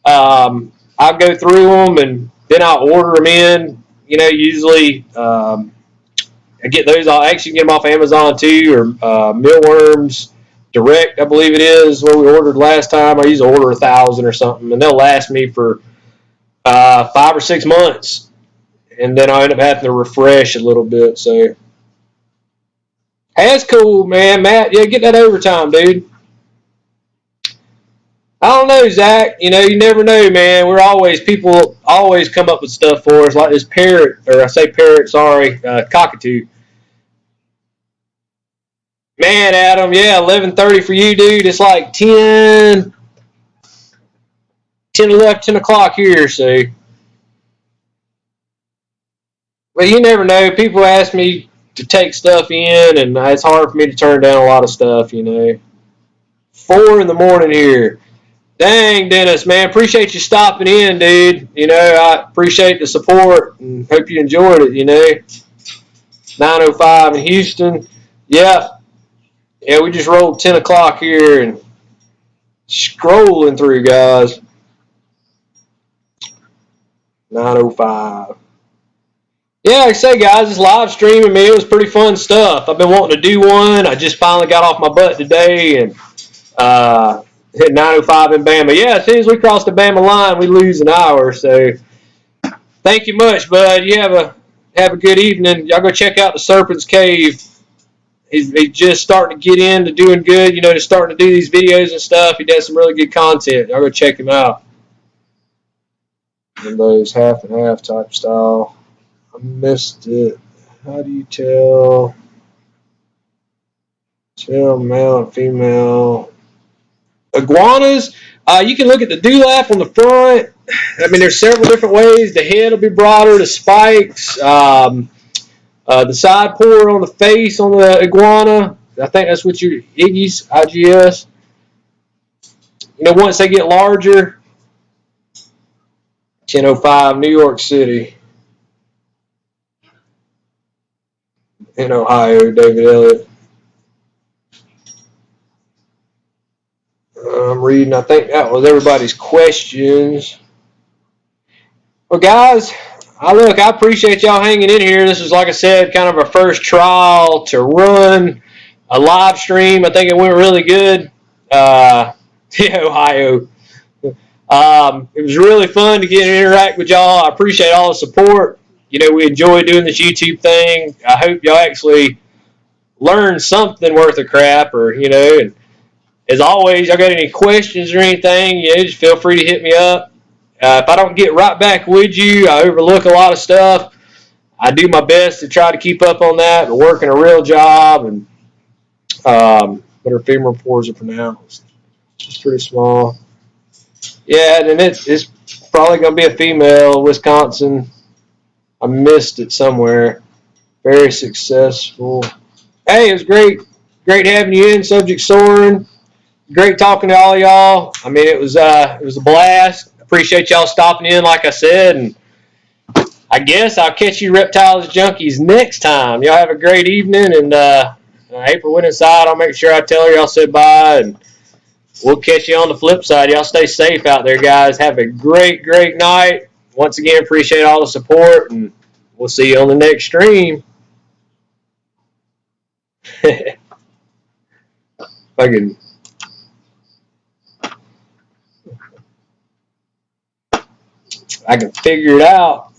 I'll go through them and then I'll order them in. You know, usually I get those. I'll actually get them off Amazon too, or mealworms direct, I believe it is, what we ordered last time. I usually order 1,000 or something, and they'll last me for 5 or 6 months, and then I end up having to refresh a little bit. So, hey, that's cool, man. Matt, yeah, get that overtime, dude. I don't know, Zach. You know, you never know, man. People always come up with stuff for us, like this parrot, or I say parrot, sorry, cockatoo. Man, Adam, yeah, 11:30 for you, dude. It's like 10 left, 10 o'clock here, so. But you never know. People ask me to take stuff in, and it's hard for me to turn down a lot of stuff, you know. 4 in the morning here. Dang, Dennis, man, appreciate you stopping in, dude. You know, I appreciate the support and hope you enjoyed it, you know. 9:05 in Houston. Yeah, we just rolled 10 o'clock here and scrolling through, guys. 9:05. Yeah, like I say, guys, this live streaming, man, it was pretty fun stuff. I've been wanting to do one. I just finally got off my butt today and hit 9:05 in Bama. Yeah, as soon as we cross the Bama line, we lose an hour. So thank you much, bud. You have a good evening. Y'all go check out the Serpent's Cave. He's just starting to get into doing good. You know, just starting to do these videos and stuff. He does some really good content. Y'all go check him out. Those half and half type style. I missed it. How do you tell male and female? Iguanas, you can look at the dewlap on the front. I mean, there's several different ways. The head will be broader, the spikes, the side pour on the face on the iguana. I think that's what your Iggy's, IGS. You know, once they get larger, 10:05, New York City. In Ohio, David Elliott. I'm reading. I think that was everybody's questions. Well, guys, I appreciate y'all hanging in here. This is, like I said, kind of our first trial to run a live stream. I think it went really good. Ohio. It was really fun to get and interact with y'all. I appreciate all the support. You know, we enjoy doing this YouTube thing. I hope y'all actually learn something worth of crap, or, you know, and as always, y'all got any questions or anything, you know, just feel free to hit me up. If I don't get right back with you, I overlook a lot of stuff. I do my best to try to keep up on that, but working a real job, and but her femur pores are pronounced. She's pretty small. Yeah, and it's probably going to be a female, Wisconsin. I missed it somewhere. Very successful. Hey, it was great having you in, Subject Soren. Great talking to all y'all. I mean, it was a blast. Appreciate y'all stopping in, like I said, and I guess I'll catch you reptiles junkies next time. Y'all have a great evening, and April went inside. I'll make sure I tell her y'all said bye, and we'll catch you on the flip side. Y'all stay safe out there, guys. Have a great night. Once again, appreciate all the support, and we'll see you on the next stream. Fucking. I can figure it out.